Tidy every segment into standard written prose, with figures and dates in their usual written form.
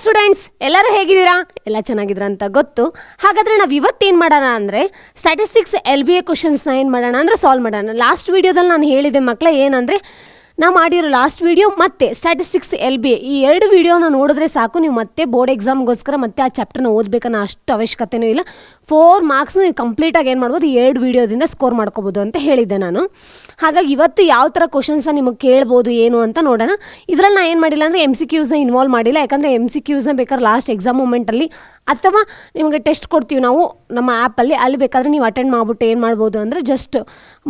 Students, ಎಲ್ಲರೂ ಹೇಗಿದ್ದೀರಾ? ಎಲ್ಲ ಚೆನ್ನಾಗಿದ್ದೀರಾ ಅಂತ ಗೊತ್ತು. ಹಾಗಾದರೆ ನಾವು ಇವತ್ತೇನು ಮಾಡೋಣ ಅಂದರೆ ಸ್ಟ್ಯಾಟಿಸ್ಟಿಕ್ಸ್ LBA ಕ್ವಶನ್ಸ್ನ ಏನು ಮಾಡೋಣ ಅಂದರೆ ಸಾಲ್ವ್ ಮಾಡೋಣ. ಲಾಸ್ಟ್ ವೀಡಿಯೋದಲ್ಲಿ ನಾನು ಹೇಳಿದೆ ಮಕ್ಕಳೇ, ಏನಂದರೆ ನಾವು ಮಾಡಿರೋ ಲಾಸ್ಟ್ ವೀಡಿಯೋ ಮತ್ತು ಸ್ಟ್ಯಾಟಿಸ್ಟಿಕ್ಸ್ LBA ಈ ಎರಡು ವೀಡಿಯೋನ ನೋಡಿದ್ರೆ ಸಾಕು, ನೀವು ಮತ್ತೆ ಬೋರ್ಡ್ ಎಕ್ಸಾಮ್ಗೋಸ್ಕರ ಮತ್ತೆ ಆ ಚಾಪ್ಟರ್ನ ಓದಬೇಕನ್ನೋ ಅಷ್ಟು ಅವಶ್ಯಕತೆಯೂ ಇಲ್ಲ. 4 ಮಾರ್ಕ್ಸ್ನ ನೀವು ಕಂಪ್ಲೀಟಾಗಿ ಏನು ಮಾಡ್ಬೋದು, ಈ 2 ವೀಡಿಯೋದಿಂದ ಸ್ಕೋರ್ ಮಾಡ್ಕೋಬೋದು ಅಂತ ಹೇಳಿದ್ದೆ ನಾನು. ಹಾಗಾಗಿ ಇವತ್ತು ಯಾವ ಥರ ಕ್ವಶನ್ಸ್ನ ನಿಮಗೆ ಕೇಳ್ಬೋದು ಏನು ಅಂತ ನೋಡೋಣ. ಇದರಲ್ಲಿ ನಾನು ಏನು ಮಾಡಿಲ್ಲ ಅಂದರೆ MCQಸ್ನ ಇನ್ವಾಲ್ವ್ ಮಾಡಿಲ್ಲ, ಯಾಕಂದರೆ MCQಸ್ನ ಬೇಕಾದ್ರೆ ಲಾಸ್ಟ್ ಎಕ್ಸಾಮ್ ಮೂಮೆಂಟಲ್ಲಿ ಅಥವಾ ನಿಮಗೆ ಟೆಸ್ಟ್ ಕೊಡ್ತೀವಿ ನಾವು ನಮ್ಮ ಆ್ಯಪಲ್ಲಿ, ಅಲ್ಲಿ ಬೇಕಾದರೆ ನೀವು ಅಟೆಂಡ್ ಮಾಡಿಬಿಟ್ಟು ಏನು ಮಾಡ್ಬೋದು ಅಂದರೆ ಜಸ್ಟ್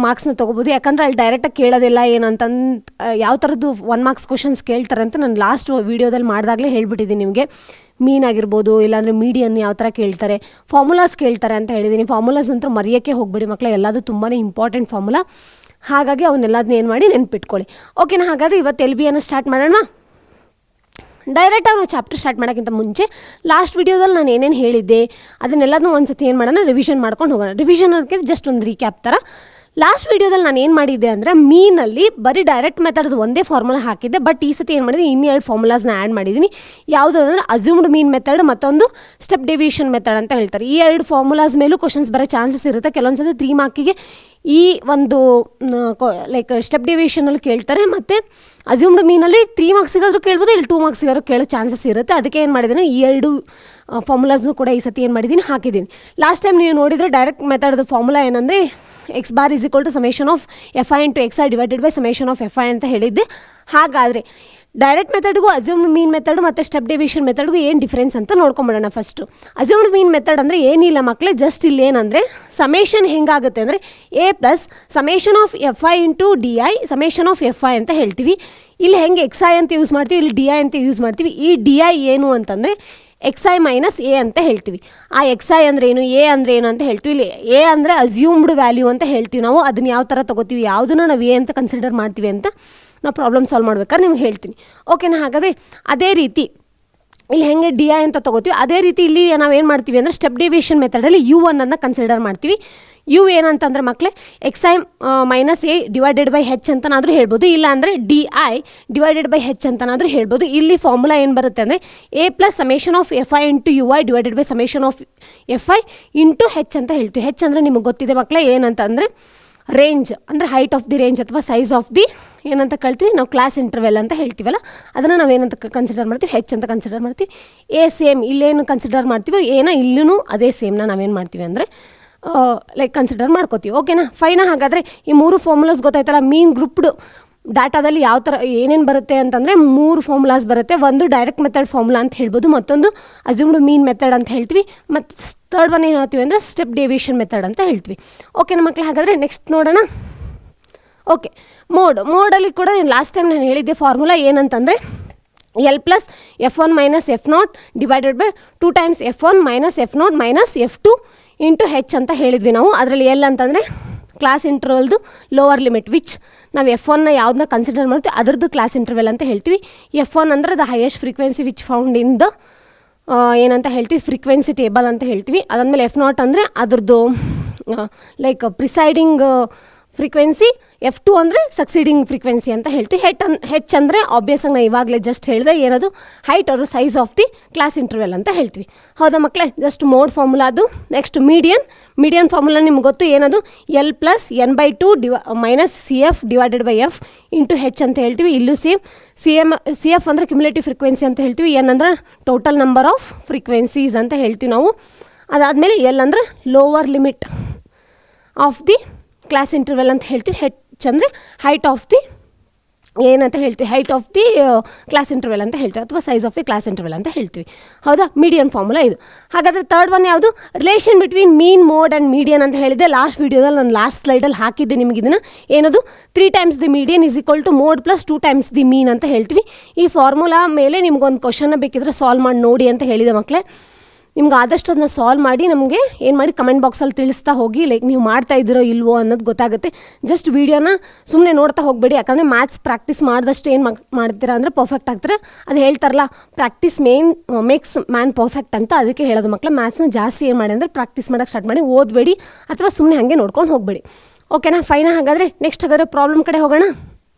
ಮಾರ್ಕ್ಸ್ನ ತೊಗೋಬೋದು. ಯಾಕಂದರೆ ಅಲ್ಲಿ ಡೈರೆಕ್ಟಾಗಿ ಕೇಳೋದಿಲ್ಲ ಏನಂತಂದು ಯಾವ ಥರದ್ದು 1 ಮಾರ್ಕ್ಸ್ ಕ್ವಶನ್ಸ್ ಕೇಳ್ತಾರೆ ಅಂತ ನಾನು ಲಾಸ್ಟ್ ವೀಡಿಯೋದಲ್ಲಿ ಮಾಡಿದಾಗಲೇ ಹೇಳ್ಬಿಟ್ಟಿದ್ದೀನಿ ನಿಮಗೆ. ಮೀನ್ ಆಗಿರ್ಬೋದು, ಇಲ್ಲಾಂದರೆ ಮೀಡಿಯನ್ ಯಾವ ಥರ ಕೇಳ್ತಾರೆ, ಫಾರ್ಮುಲಾಸ್ ಕೇಳ್ತಾರೆ ಅಂತ ಹೇಳಿದ್ದೀನಿ. ಫಾರ್ಮುಲಾಸ್ ಅಂತ ಮರೆಯೋಕ್ಕೆ ಹೋಗ್ಬಿಡಿ ಮಕ್ಕಳೇ, ಎಲ್ಲದು ತುಂಬಾ ಇಂಪಾರ್ಟೆಂಟ್ ಫಾರ್ಮುಲಾ. ಹಾಗಾಗಿ ಅವನ್ನೆಲ್ಲದನ್ನ ಏನು ಮಾಡಿ ನೆನ್ಪಿಟ್ಕೊಳ್ಳಿ. ಓಕೆನಾ? ಹಾಗಾದರೆ ಇವತ್ತು LBAನ ಸ್ಟಾರ್ಟ್ ಮಾಡೋಣ. ಡೈರೆಕ್ಟಾಗಿ ನಾವು ಚಾಪ್ಟರ್ ಸ್ಟಾರ್ಟ್ ಮಾಡೋಕ್ಕಿಂತ ಮುಂಚೆ ಲಾಸ್ಟ್ ವೀಡಿಯೋದಲ್ಲಿ ನಾನು ಏನೇನು ಹೇಳಿದ್ದೆ ಅದನ್ನೆಲ್ಲದನ್ನೂ ಒಂದು ಸತಿ ಏನು ಮಾಡೋಣ, ರಿವಿಷನ್ ಮಾಡ್ಕೊಂಡು ಹೋಗೋಣ. ರಿವಿಷನ್ ಅದಕ್ಕೆ ಜಸ್ಟ್ ಒಂದು ರೀಕ್ಯಾಪ್ ಥರ. ಲಾಸ್ಟ್ ವೀಡಿಯೋದಲ್ಲಿ ನಾನು ಏನು ಮಾಡಿದ್ದೆ ಅಂದರೆ ಮೀನಲ್ಲಿ ಬರೀ ಡೈರೆಕ್ಟ್ ಮೆಥಡ್ದು ಒಂದೇ ಫಾರ್ಮುಲಾ ಹಾಕಿದ್ದೆ. ಬಟ್ ಈ ಸತಿ ಏನು ಮಾಡಿದೆ, ಇನ್ನೆರಡು ಫಾರ್ಮುಲಾಸ್ನ ಆ್ಯಡ್ ಮಾಡಿದ್ದೀನಿ. ಯಾವುದಂದ್ರೆ ಅಸ್ಯೂಮ್ಡ್ ಮೀನ್ ಮೆಥಡ್ ಮತ್ತೊಂದು ಸ್ಟೆಪ್ ಡೆವಿಯೇಷನ್ ಮೆಥಡ್ ಅಂತ ಹೇಳ್ತಾರೆ. ಈ 2 ಫಾರ್ಮುಲಾಸ್ ಮೇಲೂ ಕ್ವಶನ್ಸ್ ಬರೋ ಚಾನ್ಸಸ್ ಇರುತ್ತೆ. ಕೆಲವೊಂದು ಸತಿ 3 ಮಾರ್ಕಿಗೆ ಈ ಒಂದು ಲೈಕ್ ಸ್ಟೆಪ್ ಡೆವಿಯೇಷನಲ್ಲಿ ಕೇಳ್ತಾರೆ, ಮತ್ತು ಅಸ್ಯೂಮ್ಡ್ ಮೀನಲ್ಲಿ 3 ಮಾರ್ಕ್ಸಿಗಾದರೂ ಕೇಳ್ಬೋದು, ಇಲ್ಲಿ 2 ಮಾರ್ಕ್ಸಿಗಾದ್ರೂ ಕೇಳೋ ಚಾನ್ಸಸ್ ಇರುತ್ತೆ. ಅದಕ್ಕೆ ಏನು ಮಾಡಿದ್ದೀನಿ, ಈ 2 ಫಾರ್ಮುಲಾಸ್ನು ಕೂಡ ಈ ಸತಿ ಏನು ಮಾಡಿದ್ದೀನಿ, ಹಾಕಿದ್ದೀನಿ. ಲಾಸ್ಟ್ ಟೈಮ್ ನೀವು ನೋಡಿದರೆ ಡೈರೆಕ್ಟ್ ಮೆಥಡ್ದು ಫಾರ್ಮುಲಾ ಏನಂದರೆ x bar is equal to summation of fi into xi divided by summation of fi ಅಂತ ಹೇಳಿದ್ದೆ. ಹಾಗಾದರೆ ಡೈರೆಕ್ಟ್ ಮೆಥಡ್ಗೂ ಅಸ್ಯೂಮ್ಡ್ ಮೀನ್ ಮೆಥಡ್ ಮತ್ತು ಸ್ಟೆಪ್ ಡೆವಿಯೇಷನ್ ಮೆಥಡ್ಗೂ ಏನು ಡಿಫ್ರೆನ್ಸ್ ಅಂತ ನೋಡ್ಕೊಂಬಿಡೋಣ. ಫಸ್ಟು ಅಸ್ಯೂಮ್ಡ್ ಮೀನ್ ಮೆಥಡ್ ಅಂದರೆ ಏನಿಲ್ಲ ಮಕ್ಕಳೇ, ಜಸ್ಟ್ ಇಲ್ಲಿ ಏನಂದರೆ ಸಮೇಷನ್ ಹೆಂಗಾಗುತ್ತೆ ಅಂದರೆ a plus summation of fi into di summation of fi ಅಂತ ಹೇಳ್ತೀವಿ. ಇಲ್ಲಿ ಹೆಂಗೆ xi ಅಂತ ಯೂಸ್ ಮಾಡ್ತೀವಿ, ಇಲ್ಲಿ di ಅಂತ ಯೂಸ್ ಮಾಡ್ತೀವಿ. ಈ di ಏನು ಅಂತಂದರೆ xi ಮೈನಸ್ ಎ ಅಂತ ಹೇಳ್ತೀವಿ. ಆ xi ಅಂದರೆ ಏನು, ಎ ಅಂದರೆ ಏನು ಅಂತ ಹೇಳ್ತೀವಿ. ಇಲ್ಲಿ ಎ ಅಂದರೆ ಅಸ್ಯೂಮ್ಡ್ ವ್ಯಾಲ್ಯೂ ಅಂತ ಹೇಳ್ತೀವಿ ನಾವು. ಅದನ್ನು ಯಾವ ಥರ ತೊಗೋತೀವಿ, ಯಾವುದನ್ನು ನಾವು ಎ ಅಂತ ಕನ್ಸಿಡರ್ ಮಾಡ್ತೀವಿ ಅಂತ ನಾವು ಪ್ರಾಬ್ಲಮ್ ಸಾಲ್ವ್ ಮಾಡ್ಬೇಕಾದ್ರೆ ನಿಮ್ಗೆ ಹೇಳ್ತೀನಿ. ಓಕೆನಾ? ಹಾಗಾದರೆ ಅದೇ ರೀತಿ ಇಲ್ಲಿ ಹೆಂಗೆ ಡಿ ಐ ಅಂತ ತೊಗೋತೀವಿ, ಅದೇ ರೀತಿ ಇಲ್ಲಿ ನಾವೇನು ಮಾಡ್ತೀವಿ ಅಂದರೆ ಸ್ಟೆಪ್ ಡೆವಿಯೇಷನ್ ಮೆಥಡಲ್ಲಿ U1 ಅನ್ನು ಕನ್ಸಿಡರ್ ಮಾಡ್ತೀವಿ. ಯು ಏನಂತಂದರೆ ಮಕ್ಕಳೇ xi minus a divided by h ಅಂತನಾದರೂ ಹೇಳ್ಬೋದು, ಇಲ್ಲ ಅಂದರೆ d i divided by h ಅಂತನಾದರೂ ಹೇಳ್ಬೋದು. ಇಲ್ಲಿ ಫಾರ್ಮುಲಾ ಏನು ಬರುತ್ತೆ ಅಂದರೆ a plus summation of fi into UI divided by summation of fi into h ಅಂತ ಹೇಳ್ತೀವಿ. ಹೆಚ್ ಅಂದರೆ ನಿಮಗೆ ಗೊತ್ತಿದೆ ಮಕ್ಕಳೇ ಏನಂತಂದರೆ ರೇಂಜ್, ಅಂದರೆ ಹೈಟ್ ಆಫ್ ದಿ ರೇಂಜ್ ಅಥವಾ ಸೈಜ್ ಆಫ್ ದಿ ಏನಂತ ಕಳ್ತೀವಿ ನಾವು, ಕ್ಲಾಸ್ ಇಂಟರ್ವೆಲ್ ಅಂತ ಹೇಳ್ತೀವಲ್ಲ, ಅದನ್ನು ನಾವೇನಂತ ಕನ್ಸಿಡರ್ ಮಾಡ್ತೀವಿ, ಹೆಚ್ ಅಂತ ಕನ್ಸಿಡರ್ ಮಾಡ್ತೀವಿ. ಎ ಸೇಮ್ ಇಲ್ಲೇನು ಕನ್ಸಿಡರ್ ಮಾಡ್ತೀವಿ, ಏನೋ ಇಲ್ಲೂ ಅದೇ ಸೇಮ್ನ ನಾವೇನು ಮಾಡ್ತೀವಿ ಅಂದರೆ ಲೈಕ್ ಕನ್ಸಿಡರ್ ಮಾಡ್ಕೋತೀವಿ. ಓಕೆನಾ? ಫೈನಾ? ಹಾಗಾದರೆ ಈ 3 ಫಾರ್ಮುಲಾಸ್ ಗೊತ್ತಾಯ್ತಲ್ಲ. ಮೀನ್ ಗ್ರೂಪ್ಡು ಡಾಟಾದಲ್ಲಿ ಯಾವ ಥರ ಏನೇನು ಬರುತ್ತೆ ಅಂತಂದರೆ 3 ಫಾರ್ಮುಲಾಸ್ ಬರುತ್ತೆ. ಒಂದು ಡೈರೆಕ್ಟ್ ಮೆಥಡ್ ಫಾರ್ಮುಲಾ ಅಂತ ಹೇಳ್ಬೋದು, ಮತ್ತೊಂದು ಅಸ್ಯೂಮ್ಡ್ ಮೀನ್ ಮೆಥಡ್ ಅಂತ ಹೇಳ್ತೀವಿ, ಮತ್ತು ಥರ್ಡ್ ಒನ್ ಏನು ಹೇಳ್ತೀವಿ ಅಂದರೆ ಸ್ಟೆಪ್ ಡೆವಿಯೇಷನ್ ಮೆಥಡ್ ಅಂತ ಹೇಳ್ತೀವಿ. ಓಕೆನಾ ಮಕ್ಕಳೇ? ಹಾಗಾದರೆ ನೆಕ್ಸ್ಟ್ ನೋಡೋಣ. ಓಕೆ, ಮೋಡಲ್ಲಿ ಕೂಡ ಲಾಸ್ಟ್ ಟೈಮ್ ನಾನು ಹೇಳಿದ್ದೆ ಫಾರ್ಮುಲಾ ಏನಂತಂದರೆ l plus F1 minus F0 divided by 2 times F1 minus F0 minus F2 into h ಅಂತ ಹೇಳಿದ್ವಿ ನಾವು. ಅದರಲ್ಲಿ ಎಲ್ ಅಂತಂದರೆ ಕ್ಲಾಸ್ ಇಂಟರ್ವಲ್ದು ಲೋವರ್ ಲಿಮಿಟ್, ವಿಚ್ ನಾವು F1ನ ಯಾವುದನ್ನ ಕನ್ಸಿಡರ್ ಮಾಡ್ತೀವಿ ಅದರದ್ದು ಕ್ಲಾಸ್ ಇಂಟರ್ವೆಲ್ ಅಂತ ಹೇಳ್ತೀವಿ. F1 ಅಂದರೆ the highest frequency which found in the ಏನಂತ ಹೇಳ್ತೀವಿ, ಫ್ರೀಕ್ವೆನ್ಸಿ ಟೇಬಲ್ ಅಂತ ಹೇಳ್ತೀವಿ. ಅದಾದಮೇಲೆ F0 ಅಂದರೆ ಅದ್ರದ್ದು ಲೈಕ್ ಪ್ರಿಸೈಡಿಂಗ್ ಫ್ರೀಕ್ವೆನ್ಸಿ, F2 ಅಂದರೆ ಸಕ್ಸೀಡಿಂಗ್ ಫ್ರೀಕ್ವೆನ್ಸಿ ಅಂತ ಹೇಳ್ತೀವಿ. ಹೆಚ್ ಅಂದರೆ ಆಬ್ವಿಯಸ್ಸಾಗಿ ನಾನು ಇವಾಗಲೇ ಜಸ್ಟ್ ಹೇಳಿದೆ ಏನದು, ಹೈಟ್ ಅವರು size of the class interval ಅಂತ ಹೇಳ್ತೀವಿ. ಹೌದಾ ಮಕ್ಕಳೇ? ಜಸ್ಟ್ ಮೋಡ್ ಫಾರ್ಮುಲಾ ಅದು. ನೆಕ್ಸ್ಟ್ ಮೀಡಿಯನ್ ಫಾರ್ಮುಲಾ ನಿಮ್ಗೆ ಗೊತ್ತು ಏನದು, l plus n/2 minus CF divided by f into h ಅಂತ ಹೇಳ್ತೀವಿ. ಇಲ್ಲೂ ಸೇಮ್ CF ಅಂದರೆ ಕ್ಯುಮುಲೇಟಿವ್ ಫ್ರೀಕ್ವೆನ್ಸಿ ಅಂತ ಹೇಳ್ತೀವಿ, ಎನ್ ಅಂದರೆ ಟೋಟಲ್ ನಂಬರ್ ಆಫ್ ಫ್ರೀಕ್ವೆನ್ಸೀಸ್ ಅಂತ ಹೇಳ್ತೀವಿ ನಾವು. ಅದಾದಮೇಲೆ ಎಲ್ ಅಂದರೆ lower limit of the class interval ಅಂತ ಹೇಳ್ತೀವಿ. ಹೆಚ್ ಅಂದರೆ ಹೈಟ್ ಆಫ್ ದಿ ಏನಂತ ಹೇಳ್ತೀವಿ, height of the class interval ಅಂತ ಹೇಳ್ತೀವಿ, ಅಥವಾ size of the class interval ಅಂತ ಹೇಳ್ತೀವಿ. ಹೌದಾ? ಮೀಡಿಯನ್ ಫಾರ್ಮುಲಾ ಇದು. ಹಾಗಾದರೆ ಥರ್ಡ್ ಒನ್ ಯಾವುದು, relation between mean, mode and median ಅಂತ ಹೇಳಿದೆ ಲಾಸ್ಟ್ ವೀಡಿಯೋದಲ್ಲಿ. ನಾನು ಲಾಸ್ಟ್ ಸ್ಲೈಡಲ್ಲಿ ಹಾಕಿದ್ದೆ ನಿಮಗೆ ಇದನ್ನು, ಏನದು 3 times the median is equal to mode plus 2 times the mean ಅಂತ ಹೇಳ್ತೀವಿ. ಈ ಫಾರ್ಮುಲಾ ಮೇಲೆ ನಿಮ್ಗೊಂದು ಕ್ವಶನ್ನ ಬೇಕಿದ್ರೆ ಸಾಲ್ವ್ ಮಾಡಿ ನೋಡಿ ಅಂತ ಹೇಳಿದೆ ಮಕ್ಕಳೇ. ನಿಮ್ಗೆ ಆದಷ್ಟು ಅದನ್ನ ಸಾಲ್ವ್ ಮಾಡಿ ನಮಗೆ ಏನು ಮಾಡಿ ಕಮೆಂಟ್ ಬಾಕ್ಸಲ್ಲಿ ತಿಳಿಸ್ತಾ ಹೋಗಿ, ಲೈಕ್ ನೀವು ಮಾಡ್ತಾ ಇದ್ದೀರೋ ಇಲ್ವೋ ಅನ್ನೋದು ಗೊತ್ತಾಗುತ್ತೆ. ಜಸ್ಟ್ ವೀಡಿಯೋನ ಸುಮ್ಮನೆ ನೋಡ್ತಾ ಹೋಗಬೇಡಿ, ಯಾಕಂದರೆ ಮ್ಯಾಥ್ಸ್ ಪ್ರಾಕ್ಟೀಸ್ ಮಾಡಿದಷ್ಟು ಏನು ಮಾಡ್ತೀರಾ ಅಂದರೆ ಪರ್ಫೆಕ್ಟ್ ಆಗ್ತಾರೆ. ಅದು ಹೇಳ್ತಾರಲ್ಲ, ಪ್ರಾಕ್ಟೀಸ್ ಮೇಕ್ಸ್ ಮ್ಯಾನ್ ಪರ್ಫೆಕ್ಟ್ ಅಂತ, ಅದಕ್ಕೆ ಹೇಳೋದು ಮಕ್ಕಳು. ಮ್ಯಾಥ್ಸ್ನ ಜಾಸ್ತಿ ಏನು ಮಾಡಿ ಅಂದರೆ ಪ್ರಾಕ್ಟೀಸ್ ಮಾಡೋಕ್ಕೆ ಸ್ಟಾರ್ಟ್ ಮಾಡಿ, ಓದಬೇಡಿ ಅಥವಾ ಸುಮ್ಮನೆ ಹಾಗೆ ನೋಡ್ಕೊಂಡು ಹೋಗಬೇಡಿ. ಓಕೆನಾ? ಫೈನಾ? ಹಾಗಾದರೆ ನೆಕ್ಸ್ಟ್ ಹಾಗಾದರೆ ಪ್ರಾಬ್ಲಮ್ ಕಡೆ ಹೋಗೋಣ.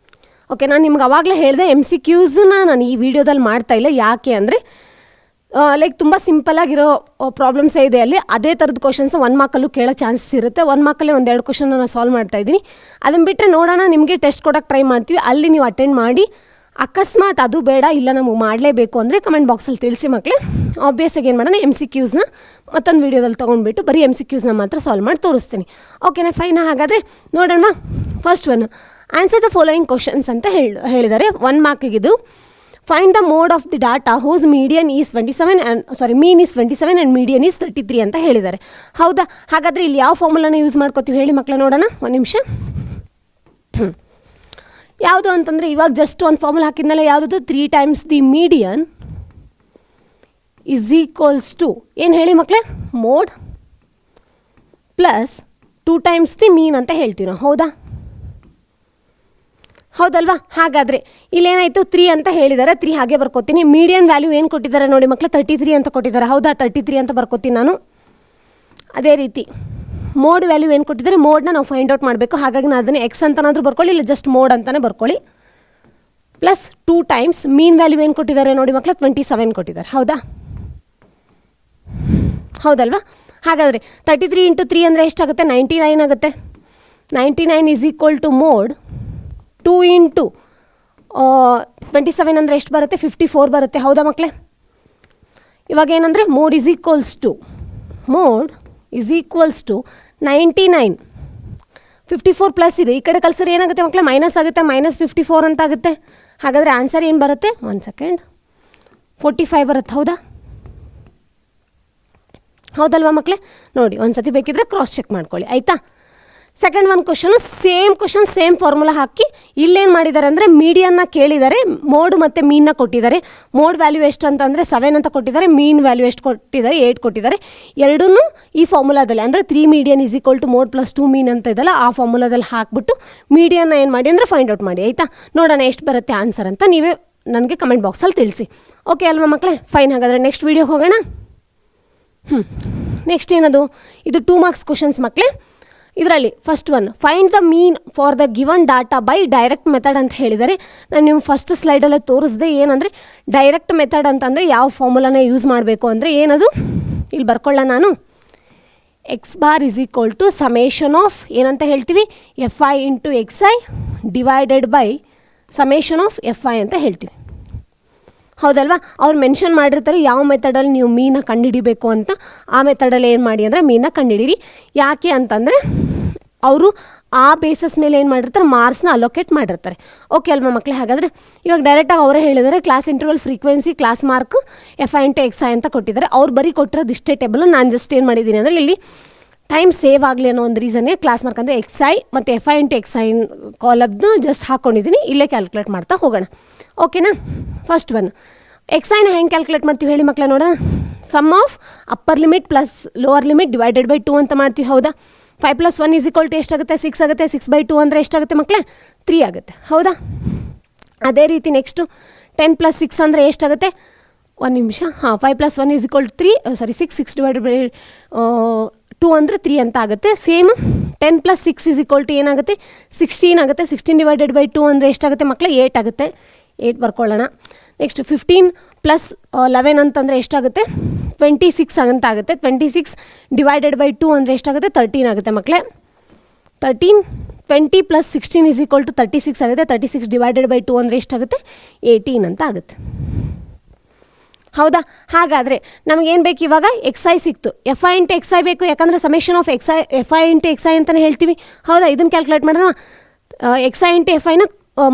ಓಕೆ, ನಾನು ನಿಮ್ಗೆ ಅವಾಗಲೇ ಹೇಳಿದೆ MCQಸ್ನ ನಾನು ಈ ವಿಡಿಯೋದಲ್ಲಿ ಮಾಡ್ತಾಯಿಲ್ಲ. ಯಾಕೆ ಅಂದರೆ ಲೈಕ್ ತುಂಬ ಸಿಂಪಲಾಗಿರೋ ಪ್ರಾಬ್ಲಮ್ಸೇ ಇದೆ ಅಲ್ಲಿ. ಅದೇ ಥರದ ಕ್ವಶನ್ಸ್ 1 ಮಾರ್ಕಲ್ಲೂ ಕೇಳೋ ಚಾನ್ಸಸ್ ಇರುತ್ತೆ. 1 ಮಾರ್ಕಲ್ಲೇ 1-2 ಕ್ವಶನ್ ನಾನು ಸಾಲ್ವ್ ಮಾಡ್ತಾಯಿದ್ದೀನಿ. ಅದನ್ನು ಬಿಟ್ಟರೆ ನೋಡೋಣ, ನಿಮಗೆ ಟೆಸ್ಟ್ ಕೊಡೋಕ್ಕೆ ಟ್ರೈ ಮಾಡ್ತೀವಿ. ಅಲ್ಲಿ ನೀವು ಅಟೆಂಡ್ ಮಾಡಿ. ಅಕಸ್ಮಾತ್ ಅದು ಬೇಡ, ಇಲ್ಲ ನಮಗೆ ಮಾಡಲೇಬೇಕು ಅಂದರೆ ಕಮೆಂಟ್ ಬಾಕ್ಸಲ್ಲಿ ತಿಳಿಸಿ ಮಕ್ಕಳೇ. ಆಬ್ವಿಯಸ್ಸಾಗಿ ಏನು ಮಾಡೋಣ, MCQsನ ಮತ್ತೊಂದು ವೀಡಿಯೋದಲ್ಲಿ ತೊಗೊಂಡ್ಬಿಟ್ಟು ಬರೀ MCQsನ ಮಾತ್ರ ಸಾಲ್ವ್ ಮಾಡಿ ತೋರಿಸ್ತೀನಿ. ಓಕೆನಾ, ಫೈನಾ? ಹಾಗಾದರೆ ನೋಡೋಣ. First one, answer the following questions ಅಂತ ಹೇಳಿದ್ದಾರೆ. 1 ಮಾರ್ಕಿಗಿದು. Find the mode of the data whose median is 27 and mean is 27 and median is 33 ಅಂತ ಹೇಳಿದ್ದಾರೆ. ಹೌದಾ? ಹಾಗಾದರೆ ಇಲ್ಲಿ ಯಾವ ಫಾರ್ಮುಲಾನ ಯೂಸ್ ಮಾಡ್ಕೋತೀವಿ ಹೇಳಿ ಮಕ್ಕಳೇ, ನೋಡೋಣ. ಒಂದು ನಿಮಿಷ. ಯಾವುದು ಅಂತಂದರೆ ಇವಾಗ ಜಸ್ಟ್ ಒಂದು ಫಾರ್ಮುಲಾ ಹಾಕಿದ್ಮೇಲೆ ಯಾವುದದು, 3 times the median is equals to ಏನು ಹೇಳಿ ಮಕ್ಕಳೇ, mode plus 2 times the mean ಅಂತ ಹೇಳ್ತೀವಿ ನಾವು. ಹೌದಾ? ಹೌದಲ್ವಾ? ಹಾಗಾದರೆ ಇಲ್ಲೇನಾಯಿತು, 3 ಅಂತ ಹೇಳಿದ್ದಾರೆ. 3 ಹಾಗೆ ಬರ್ಕೋತೀನಿ. ಮೀಡಿಯನ್ ವ್ಯಾಲ್ಯೂ ಏನು ಕೊಟ್ಟಿದ್ದಾರೆ ನೋಡಿ ಮಕ್ಕಳೇ, 33 ಅಂತ ಕೊಟ್ಟಿದ್ದಾರೆ. ಹೌದಾ? 33 ಅಂತ ಬರ್ಕೋತೀನಿ ನಾನು. ಅದೇ ರೀತಿ ಮೋಡ್ ವ್ಯಾಲ್ಯೂ ಏನು ಕೊಟ್ಟಿದ್ದಾರೆ, ಮೋಡ್ನ ನಾವು ಫೈಂಡ್ ಔಟ್ ಮಾಡಬೇಕು. ಹಾಗಾಗಿ ನಾನು ಅದನ್ನು ಎಕ್ಸ್ ಅಂತನಾದರೂ ಬರ್ಕೊಳ್ಳಿ, ಇಲ್ಲ ಜಸ್ಟ್ ಮೋಡ್ ಅಂತಲೇ ಬರ್ಕೊಳ್ಳಿ. ಪ್ಲಸ್ 2 ಟೈಮ್ಸ್ ಮೀನ್ ವ್ಯಾಲ್ಯೂ ಏನು ಕೊಟ್ಟಿದ್ದಾರೆ ನೋಡಿ ಮಕ್ಕಳೇ, 27 ಕೊಟ್ಟಿದ್ದಾರೆ. ಹೌದಾ? ಹೌದಲ್ವಾ? ಹಾಗಾದರೆ 33 × 3 ಅಂದರೆ ಎಷ್ಟಾಗುತ್ತೆ, 99 ಆಗುತ್ತೆ. 99 ಈಸ್ ಈಕ್ವಲ್ ಟು ಮೋಡ್ 2 × 27 ಅಂದರೆ ಎಷ್ಟು ಬರುತ್ತೆ, 54 ಬರುತ್ತೆ. ಹೌದಾ ಮಕ್ಕಳೇ? ಇವಾಗ ಏನಂದರೆ mode is equals to 99, 54 plus ಇದೆ. ಈ ಕಡೆ ಕಳ್ಸಿದ್ರೆ ಏನಾಗುತ್ತೆ ಮಕ್ಕಳೇ, ಮೈನಸ್ ಆಗುತ್ತೆ. -54 ಅಂತ ಆಗುತ್ತೆ. ಹಾಗಾದರೆ ಆನ್ಸರ್ ಏನು ಬರುತ್ತೆ, 1 ಸೆಕೆಂಡ್, 45 ಬರುತ್ತೆ. ಹೌದಾ? ಹೌದಲ್ವಾ ಮಕ್ಕಳೇ? ನೋಡಿ, ಒಂದು ಸತಿ ಬೇಕಿದ್ರೆ ಕ್ರಾಸ್ ಚೆಕ್ ಮಾಡ್ಕೊಳ್ಳಿ, ಆಯಿತಾ? ಸೆಕೆಂಡ್ ಒಂದು question, same question, same formula ಹಾಕಿ ಇಲ್ಲೇನು ಮಾಡಿದ್ದಾರೆ ಅಂದರೆ ಮೀಡಿಯನ್ನ ಕೇಳಿದ್ದಾರೆ, ಮೋಡ್ ಮತ್ತು ಮೀನ್ನ ಕೊಟ್ಟಿದ್ದಾರೆ. ಮೋಡ್ ವ್ಯಾಲ್ಯೂ ಎಷ್ಟು ಅಂತಂದರೆ 7 ಅಂತ ಕೊಟ್ಟಿದ್ದಾರೆ, ಮೀನ್ ವ್ಯಾಲ್ಯೂ ಎಷ್ಟು ಕೊಟ್ಟಿದ್ದಾರೆ, 8 ಕೊಟ್ಟಿದ್ದಾರೆ. ಎರಡೂ ಈ ಫಾರ್ಮುಲಾದಲ್ಲಿ ಅಂದರೆ 3 median is equal to mode plus 2 mean ಅಂತ ಇದೆಲ್ಲ, ಆ ಫಾರ್ಮುಲಾದಲ್ಲಿ ಹಾಕ್ಬಿಟ್ಟು ಮೀಡಿಯನ್ನ ಏನು ಮಾಡಿ ಅಂದರೆ ಫೈಂಡ್ ಔಟ್ ಮಾಡಿ, ಆಯಿತಾ? ನೋಡೋಣ ಎಷ್ಟು ಬರುತ್ತೆ ಆನ್ಸರ್ ಅಂತ ನೀವೇ ನನಗೆ ಕಮೆಂಟ್ ಬಾಕ್ಸಲ್ಲಿ ತಿಳಿಸಿ. ಓಕೆ ಅಲ್ವಾ ಮಕ್ಕಳೇ? ಫೈನ್. ಹಾಗಾದರೆ ನೆಕ್ಸ್ಟ್ ವೀಡಿಯೋ ಹೋಗೋಣ. ನೆಕ್ಸ್ಟ್ ಏನದು, ಇದು 2 ಮಾರ್ಕ್ಸ್ ಕ್ವಶನ್ಸ್ ಮಕ್ಕಳೇ. ಇದರಲ್ಲಿ first one, find the mean for the given data by direct method ಅಂತ ಹೇಳಿದ್ದಾರೆ. ನಾನು ನಿಮ್ಮ ಫಸ್ಟ್ ಸ್ಲೈಡಲ್ಲೇ ತೋರಿಸ್ದೆ. ಏನಂದರೆ ಡೈರೆಕ್ಟ್ ಮೆಥಡ್ ಅಂತಂದರೆ ಯಾವ ಫಾರ್ಮುಲಾನ ಯೂಸ್ ಮಾಡಬೇಕು ಅಂದರೆ ಏನದು, ಇಲ್ಲಿ ಬರ್ಕೊಳ್ಳ ನಾನು. X bar is equal to summation of ಏನಂತ ಹೇಳ್ತೀವಿ, FI × XI divided by summation of FI ಅಂತ ಹೇಳ್ತೀವಿ. ಹೌದಲ್ವಾ? ಅವ್ರು ಮೆನ್ಷನ್ ಮಾಡಿರ್ತಾರೆ ಯಾವ ಮೆಥಡಲ್ಲಿ ನೀವು ಮೀನ ಕಂಡುಹಿಡಿಬೇಕು ಅಂತ. ಆ ಮೆಥಡಲ್ಲಿ ಏನು ಮಾಡಿ ಅಂದರೆ ಮೀನ ಕಂಡುಹಿಡಿರಿ. ಯಾಕೆ ಅಂತಂದರೆ ಅವರು ಆ ಬೇಸಸ್ ಮೇಲೆ ಏನು ಮಾಡಿರ್ತಾರೆ, ಮಾರ್ಕ್ಸ್ನ ಅಲೋಕೇಟ್ ಮಾಡಿರ್ತಾರೆ. ಓಕೆ ಅಲ್ವಾ ಮಕ್ಕಳೇ? ಹಾಗಾದರೆ ಇವಾಗ ಡೈರೆಕ್ಟಾಗಿ ಅವರೇ ಹೇಳಿದ್ದಾರೆ, class interval frequency class mark FI × XI ಅಂತ ಕೊಟ್ಟಿದ್ದಾರೆ. ಅವ್ರು ಬರೀ ಕೊಟ್ಟಿರೋದು ಇಷ್ಟೇ ಟೇಬಲ್. ನಾನು ಜಸ್ಟ್ ಏನು ಮಾಡಿದ್ದೀನಿ ಅಂದರೆ ಇಲ್ಲಿ ಟೈಮ್ ಸೇವ್ ಆಗಲಿ ಅನ್ನೋ ಒಂದು ರೀಸನ್ನೇ ಕ್ಲಾಸ್ ಮಾರ್ಕ್ ಅಂದರೆ XI ಮತ್ತು FI × XI ಕಾಲಮ್ದು ಜಸ್ಟ್ ಹಾಕ್ಕೊಂಡಿದ್ದೀನಿ. ಇಲ್ಲೇ ಕ್ಯಾಲ್ಕುಲೇಟ್ ಮಾಡ್ತಾ ಹೋಗೋಣ. ಓಕೆನಾ? ಫಸ್ಟ್ ಒನ್, XIನ ಹೆಂಗೆ ಕ್ಯಾಲ್ಕುಲೇಟ್ ಮಾಡ್ತೀವಿ ಹೇಳಿ ಮಕ್ಕಳೇ, ನೋಡೋಣ. Sum of upper limit plus lower limit divided by 2 ಅಂತ ಮಾಡ್ತೀವಿ. ಹೌದಾ? 5 + 1 = ಎಷ್ಟಾಗುತ್ತೆ, 6 ಆಗುತ್ತೆ. 6/2 ಅಂದರೆ ಎಷ್ಟಾಗುತ್ತೆ ಮಕ್ಕಳೇ, 3 ಆಗುತ್ತೆ. ಹೌದಾ? ಅದೇ ರೀತಿ ನೆಕ್ಸ್ಟು 10 + 6 ಅಂದರೆ ಎಷ್ಟಾಗುತ್ತೆ, 1 ನಿಮಿಷ. 5 + 1 = 3, 6 ಡಿವೈಡೆಡ್ ಬೈ 2 ಅಂದರೆ 3 ಅಂತ ಆಗುತ್ತೆ. ಸೇಮ್ 10 + 6 = ಏನಾಗುತ್ತೆ, 16 ಆಗುತ್ತೆ. 16 ಡಿವೈಡೆಡ್ ಬೈ 2 ಅಂದರೆ ಎಷ್ಟಾಗುತ್ತೆ ಮಕ್ಕಳೇ, 8 ಆಗುತ್ತೆ. 8 ಬರ್ಕೊಳ್ಳೋಣ. ನೆಕ್ಸ್ಟ್ 15 + 11 ಅಂತಂದರೆ ಎಷ್ಟಾಗುತ್ತೆ, 26 ಅಂತ ಆಗುತ್ತೆ. 26 ಡಿವೈಡೆಡ್ ಬೈ 2 ಅಂದರೆ ಎಷ್ಟಾಗುತ್ತೆ, 13 ಆಗುತ್ತೆ ಮಕ್ಕಳೇ. 13 20 + 16 = 36 ಆಗುತ್ತೆ. 36 ಡಿವೈಡೆಡ್ ಬೈ 2 ಅಂದರೆ ಎಷ್ಟಾಗುತ್ತೆ, 18 ಅಂತ ಆಗುತ್ತೆ. ಹೌದಾ? ಹಾಗಾದರೆ ನಮಗೇನು ಬೇಕು ಇವಾಗ, XI ಸಿಕ್ತು. FI × XI ಬೇಕು, ಯಾಕಂದರೆ ಸಮೇಷನ್ ಆಫ್ FI × XI ಅಂತಲೇ ಹೇಳ್ತೀವಿ. ಹೌದಾ? ಇದನ್ನು ಕ್ಯಾಲ್ಕುಲೇಟ್ ಮಾಡೋಣ. XI × FIನ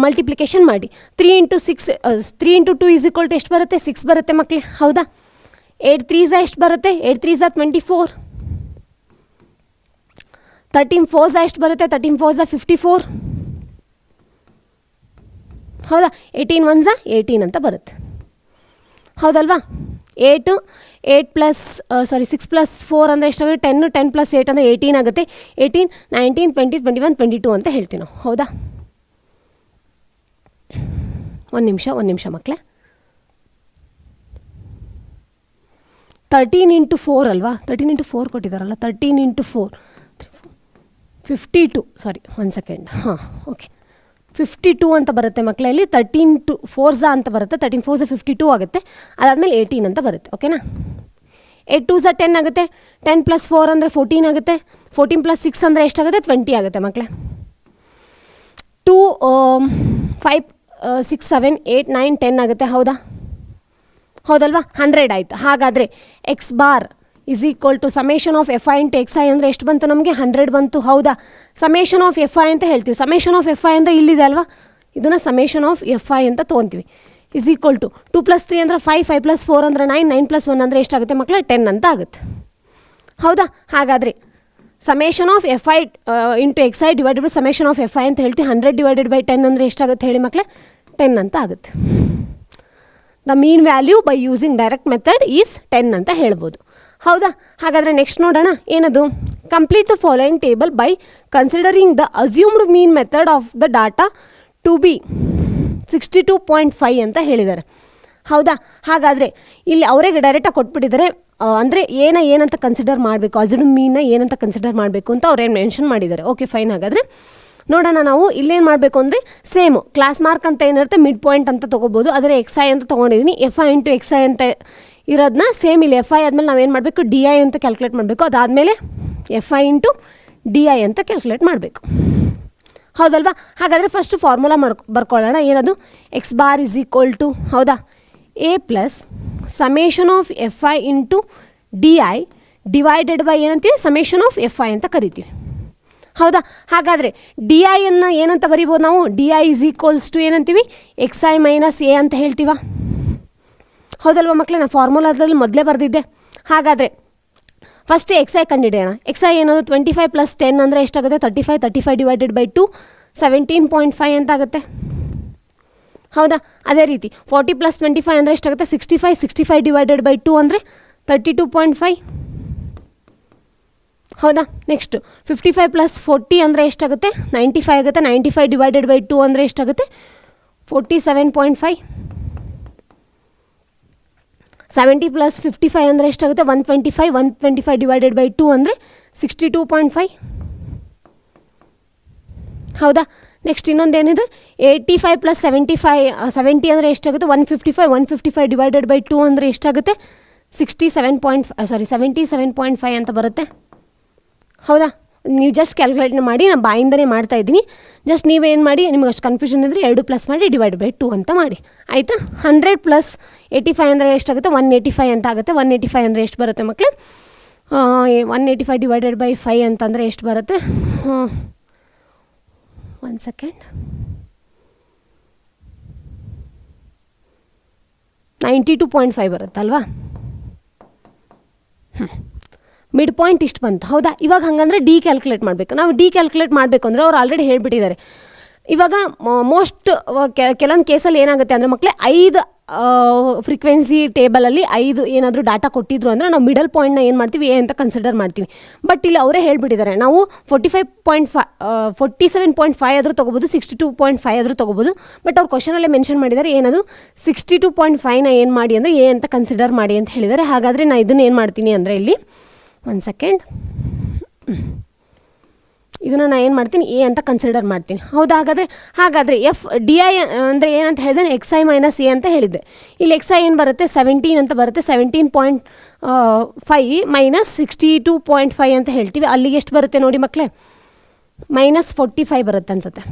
ಮಲ್ಟಿಪ್ಲಿಕೇಶನ್ ಮಾಡಿ. 3 × 2 = ಎಷ್ಟು ಬರುತ್ತೆ, 6 ಬರುತ್ತೆ ಮಕ್ಕಳೇ. ಹೌದಾ? 8 3s ಎಷ್ಟು ಬರುತ್ತೆ, 8 3s 24. 13 4s ಎಷ್ಟು ಬರುತ್ತೆ, 13 4s 54. ಹೌದಾ? 18 1s 18 ಅಂತ ಬರುತ್ತೆ. ಹೌದಲ್ವಾ? 6 + 4 ಅಂದರೆ ಎಷ್ಟಾಗುತ್ತೆ, 10. 10 + 8 ಅಂದರೆ 18 ಆಗುತ್ತೆ. 18 19 20 21 22 ಅಂತ ಹೇಳ್ತೀವಿ ನಾವು. ಹೌದಾ? ಒಂದು ನಿಮಿಷ ಮಕ್ಕಳೇ. 13 × 4 ಅಲ್ವಾ, 13 × 4 ಕೊಟ್ಟಿದ್ದಾರಲ್ಲ, 13 × 4 52. 1 ಸೆಕೆಂಡ್. ಓಕೆ, 52 ಅಂತ ಬರುತ್ತೆ ಮಕ್ಕಳೇ. ಇಲ್ಲಿ 13 4 ಅಂತ ಬರುತ್ತೆ, 13 4 52 ಆಗುತ್ತೆ. ಅದಾದಮೇಲೆ 18 ಅಂತ ಬರುತ್ತೆ. ಓಕೆನಾ. 8 2 10 ಆಗುತ್ತೆ. 10 + 4 ಅಂದರೆ 14 ಆಗುತ್ತೆ. 14 + 6 ಅಂದರೆ ಎಷ್ಟಾಗುತ್ತೆ? 20 ಆಗುತ್ತೆ ಮಕ್ಕಳೇ. 2 5 6 7 8 9 10 ಆಗುತ್ತೆ. ಹೌದಲ್ವಾ? 100 ಆಯಿತು. ಹಾಗಾದರೆ x bar is equal to summation of f i into x i ಅಂದರೆ ಎಷ್ಟು ಬಂತು ನಮಗೆ? 100 ಬಂತು. ಹೌದಾ? ಸಮೇಷನ್ ಆಫ್ ಎಫ್ ಐ ಅಂತ ಹೇಳ್ತೀವಿ. ಸಮೇಷನ್ ಆಫ್ ಎಫ್ ಐ ಅಂದರೆ ಇಲ್ಲಿದೆ ಅಲ್ವಾ, ಇದನ್ನು ಸಮೇಷನ್ ಆಫ್ ಎಫ್ ಐ ಅಂತ ತೊಗೊತೀವಿ. ಇಸ್ ಈಕ್ವಲ್ ಟು 2 + 3 ಅಂದರೆ 5 5 + 4 ಅಂದರೆ 9 9 + 1 ಅಂದರೆ ಎಷ್ಟಾಗುತ್ತೆ ಮಕ್ಕಳೇ? 10 ಅಂತ ಆಗುತ್ತೆ. ಹೌದಾ? ಹಾಗಾದರೆ summation of f i into x i divided by summation of f i ಅಂತ ಹೇಳ್ತೀವಿ. 100 ಡಿವೈಡೆಡ್ ಬೈ 10 ಅಂದರೆ ಎಷ್ಟಾಗುತ್ತೆ ಹೇಳಿ ಮಕ್ಕಳೇ? 10 ಅಂತ ಆಗುತ್ತೆ. The mean value by using direct method is 10 ಅಂತ ಹೇಳ್ಬೋದು. ಹೌದಾ? ಹಾಗಾದರೆ ನೆಕ್ಸ್ಟ್ ನೋಡೋಣ. ಏನದು? Complete the following table by considering the assumed mean method of the data to be 62.5 ಅಂತ ಹೇಳಿದ್ದಾರೆ. ಹೌದಾ? ಹಾಗಾದರೆ ಇಲ್ಲಿ ಅವರಿಗೆ ಡೈರೆಕ್ಟಾಗಿ ಕೊಟ್ಬಿಟ್ಟಿದ್ದಾರೆ. ಅಂದರೆ ಏನಂತ ಕನ್ಸಿಡರ್ ಮಾಡಬೇಕು, ಅಸ್ಯೂಮ್ಡ್ ಮೀನ್ನ ಏನಂತ ಕನ್ಸಿಡರ್ ಮಾಡಬೇಕು ಅಂತ ಅವ್ರೇನು ಮೆನ್ಷನ್ ಮಾಡಿದ್ದಾರೆ. Okay fine. ಹಾಗಾದರೆ ನೋಡೋಣ. ನಾವು ಇಲ್ಲೇನು ಮಾಡಬೇಕು ಅಂದರೆ ಸೇಮು ಕ್ಲಾಸ್ ಮಾರ್ಕ್ ಅಂತ ಏನಿರುತ್ತೆ ಮಿಡ್ ಪಾಯಿಂಟ್ ಅಂತ ತೊಗೋಬೋದು. ಆದರೆ ಎಕ್ಸ್ ಐ ಅಂತ ತೊಗೊಂಡಿದ್ದೀನಿ. F i into x I ಅಂತ ಇರೋದನ್ನ ಸೇಮ್ ಇಲ್ಲಿ ಎಫ್ ಐ ಆದಮೇಲೆ ನಾವೇನು ಮಾಡಬೇಕು? ಡಿ ಐ ಅಂತ ಕ್ಯಾಲ್ಕುಲೇಟ್ ಮಾಡಬೇಕು. ಅದಾದಮೇಲೆ f i into d i ಅಂತ ಕ್ಯಾಲ್ಕುಲೇಟ್ ಮಾಡಬೇಕು. ಹೌದಲ್ವಾ? ಹಾಗಾದರೆ ಫಸ್ಟ್ ಫಾರ್ಮುಲಾ ಬರ್ಕೊಳ್ಳೋಣ. ಏನದು? X bar is equal to ಹೌದಾ a plus summation of f i into d i divided by ಏನಂತೀವಿ? ಸಮೇಷನ್ ಆಫ್ ಎಫ್ ಐ ಅಂತ ಕರಿತೀವಿ. ಹೌದಾ? ಹಾಗಾದರೆ ಡಿ ಐಯನ್ನು ಏನಂತ ಬರಿಬೋದು ನಾವು? D i is equals to ಏನಂತೀವಿ? ಎಕ್ಸ್ ಐ ಮೈನಸ್ ಎ ಅಂತ ಹೇಳ್ತೀವ. ಹೌದಲ್ವ ಮಕ್ಕಳೇ? ನಾನು ಫಾರ್ಮುಲಾದಲ್ಲಿ ಮೊದಲೇ ಬರೆದಿದ್ದೆ. ಹಾಗಾದರೆ ಫಸ್ಟ್ ಎಕ್ಸ್ ಐ ಕಂಡುಹಿಡಿಯೋಣ. ಎಕ್ಸ್ ಐ ಏನದು? 25 + 10 ಅಂದರೆ ಎಷ್ಟಾಗುತ್ತೆ? 35. 35 ಡಿವೈಡೆಡ್ ಬೈ 2 17.5 ಅಂತ ಆಗುತ್ತೆ. ಹೌದಾ? ಅದೇ ರೀತಿ 40 + 25 ಅಂದರೆ ಎಷ್ಟಾಗುತ್ತೆ? 65. 65 ಡಿವೈಡೆಡ್ ಬೈ 2 ಅಂದರೆ 32.5. ಹೌದಾ? ನೆಕ್ಸ್ಟ್ 55 + 40 ಅಂದರೆ ಎಷ್ಟಾಗುತ್ತೆ? 95 ಆಗುತ್ತೆ. 95 ಡಿವೈಡೆಡ್ ಬೈ 2 ಅಂದರೆ ಎಷ್ಟಾಗುತ್ತೆ? 47.5. 70 + 55 ಅಂದರೆ ಎಷ್ಟಾಗುತ್ತೆ? 125. 125 ಡಿವೈಡೆಡ್ ಬೈ 2 ಅಂದರೆ 62.5. ಹೌದಾ? ನೆಕ್ಸ್ಟ್ ಇನ್ನೊಂದೇನಿದೆ? 85 + 70 ಅಂದರೆ ಎಷ್ಟಾಗುತ್ತೆ? 155. 155 ಡಿವೈಡೆಡ್ ಬೈ 2 ಅಂದರೆ ಎಷ್ಟಾಗುತ್ತೆ? 77.5 ಅಂತ ಬರುತ್ತೆ. ಹೌದಾ? ನೀವು ಜಸ್ಟ್ ಕ್ಯಾಲ್ಕುಲೇಟ್ ಮಾಡಿ, ನಾನು ಬಾಯಿಂದನೇ ಮಾಡ್ತಾ ಇದ್ದೀನಿ. ಜಸ್ಟ್ ನೀವೇನು ಮಾಡಿ, ನಿಮ್ಗೆ ಅಷ್ಟು ಕನ್ಫ್ಯೂಷನ್ ಇದ್ದರೆ 2 ಪ್ಲಸ್ ಮಾಡಿ ಡಿವೈಡ್ ಬೈ 2 ಅಂತ ಮಾಡಿ. ಆಯಿತಾ? 100 + 85 ಅಂದರೆ ಎಷ್ಟಾಗುತ್ತೆ? 185 ಅಂತ ಆಗುತ್ತೆ. 185 ಅಂದರೆ ಎಷ್ಟು ಬರುತ್ತೆ ಮಕ್ಕಳೇ? 185 ಡಿವೈಡೆಡ್ ಬೈ 5 ಅಂತಂದರೆ ಎಷ್ಟು ಬರುತ್ತೆ? 1 ಸೆಕೆಂಡ್. 92.5 ಬರುತ್ತಲ್ವಾ? ಮಿಡ್ ಪಾಯಿಂಟ್ ಇಷ್ಟು ಬಂತು. ಹೌದಾ? ಇವಾಗ ಹಾಗಂದ್ರೆ ಡಿ ಕ್ಯಾಲ್ಕುಲೇಟ್ ಮಾಡಬೇಕು. ನಾವು ಡಿ ಕ್ಯಾಲ್ಕುಲೇಟ್ ಮಾಡಬೇಕು ಅಂದರೆ ಅವ್ರು ಆಲ್ರೆಡಿ ಹೇಳಿಬಿಟ್ಟಿದ್ದಾರೆ. ಇವಾಗ ಮೋಸ್ಟ್ ಕೆಲವೊಂದು ಕೇಸಲ್ಲಿ ಏನಾಗುತ್ತೆ ಅಂದರೆ ಮಕ್ಕಳೇ 5 ಫ್ರೀಕ್ವೆನ್ಸಿ ಟೇಬಲಲ್ಲಿ 5 ಏನಾದರೂ ಡಾಟಾ ಕೊಟ್ಟಿದ್ರು ಅಂದರೆ ನಾವು ಮಿಡಲ್ ಪಾಯಿಂಟ್ನ ಏನು ಮಾಡ್ತೀವಿ? ಎ ಅಂತ ಕನ್ಸಿಡರ್ ಮಾಡ್ತೀವಿ. ಬಟ್ ಇಲ್ಲಿ ಅವರೇ ಹೇಳಿಬಿಟ್ಟಿದ್ದಾರೆ ನಾವು 47.5 ಆದರೂ ತೊಗೋಬೋದು, 62.5 ಆದರೂ ತೊಗೋಬೋದು. ಬಟ್ ಅವ್ರು ಕ್ವಶನಲ್ಲೇ ಮೆನ್ಷನ್ ಮಾಡಿದ್ದಾರೆ ಏನದು 62.5ನ ಏನು ಮಾಡಿ ಅಂದರೆ ಎ ಅಂತ ಕನ್ಸಿಡರ್ ಮಾಡಿ ಅಂತ ಹೇಳಿದ್ದಾರೆ. ಹಾಗಾದರೆ ನಾನು ಇದನ್ನು ಏನು ಮಾಡ್ತೀನಿ ಅಂದರೆ ಇಲ್ಲಿ 1 ಸೆಕೆಂಡ್, ಇದನ್ನು ನಾನು ಏನು ಮಾಡ್ತೀನಿ? ಎ ಅಂತ ಕನ್ಸಿಡರ್ ಮಾಡ್ತೀನಿ. ಹೌದಾ? ಹಾಗಾದರೆ ಎಫ್ ಡಿ ಐ ಅಂದರೆ ಏನಂತ ಹೇಳಿದೆ? ಎಕ್ಸ್ ಐ ಮೈನಸ್ ಎ ಅಂತ ಹೇಳಿದ್ದೆ. ಇಲ್ಲಿ ಎಕ್ಸ್ ಐ ಏನು ಬರುತ್ತೆ? 17 ಅಂತ ಬರುತ್ತೆ. 17.5 ಮೈನಸ್ 62.5 ಅಂತ ಹೇಳ್ತೀವಿ. ಅಲ್ಲಿಗೆ ಎಷ್ಟು ಬರುತ್ತೆ ನೋಡಿ ಮಕ್ಕಳೇ? -45 ಬರುತ್ತೆ ಅನ್ಸುತ್ತೆ.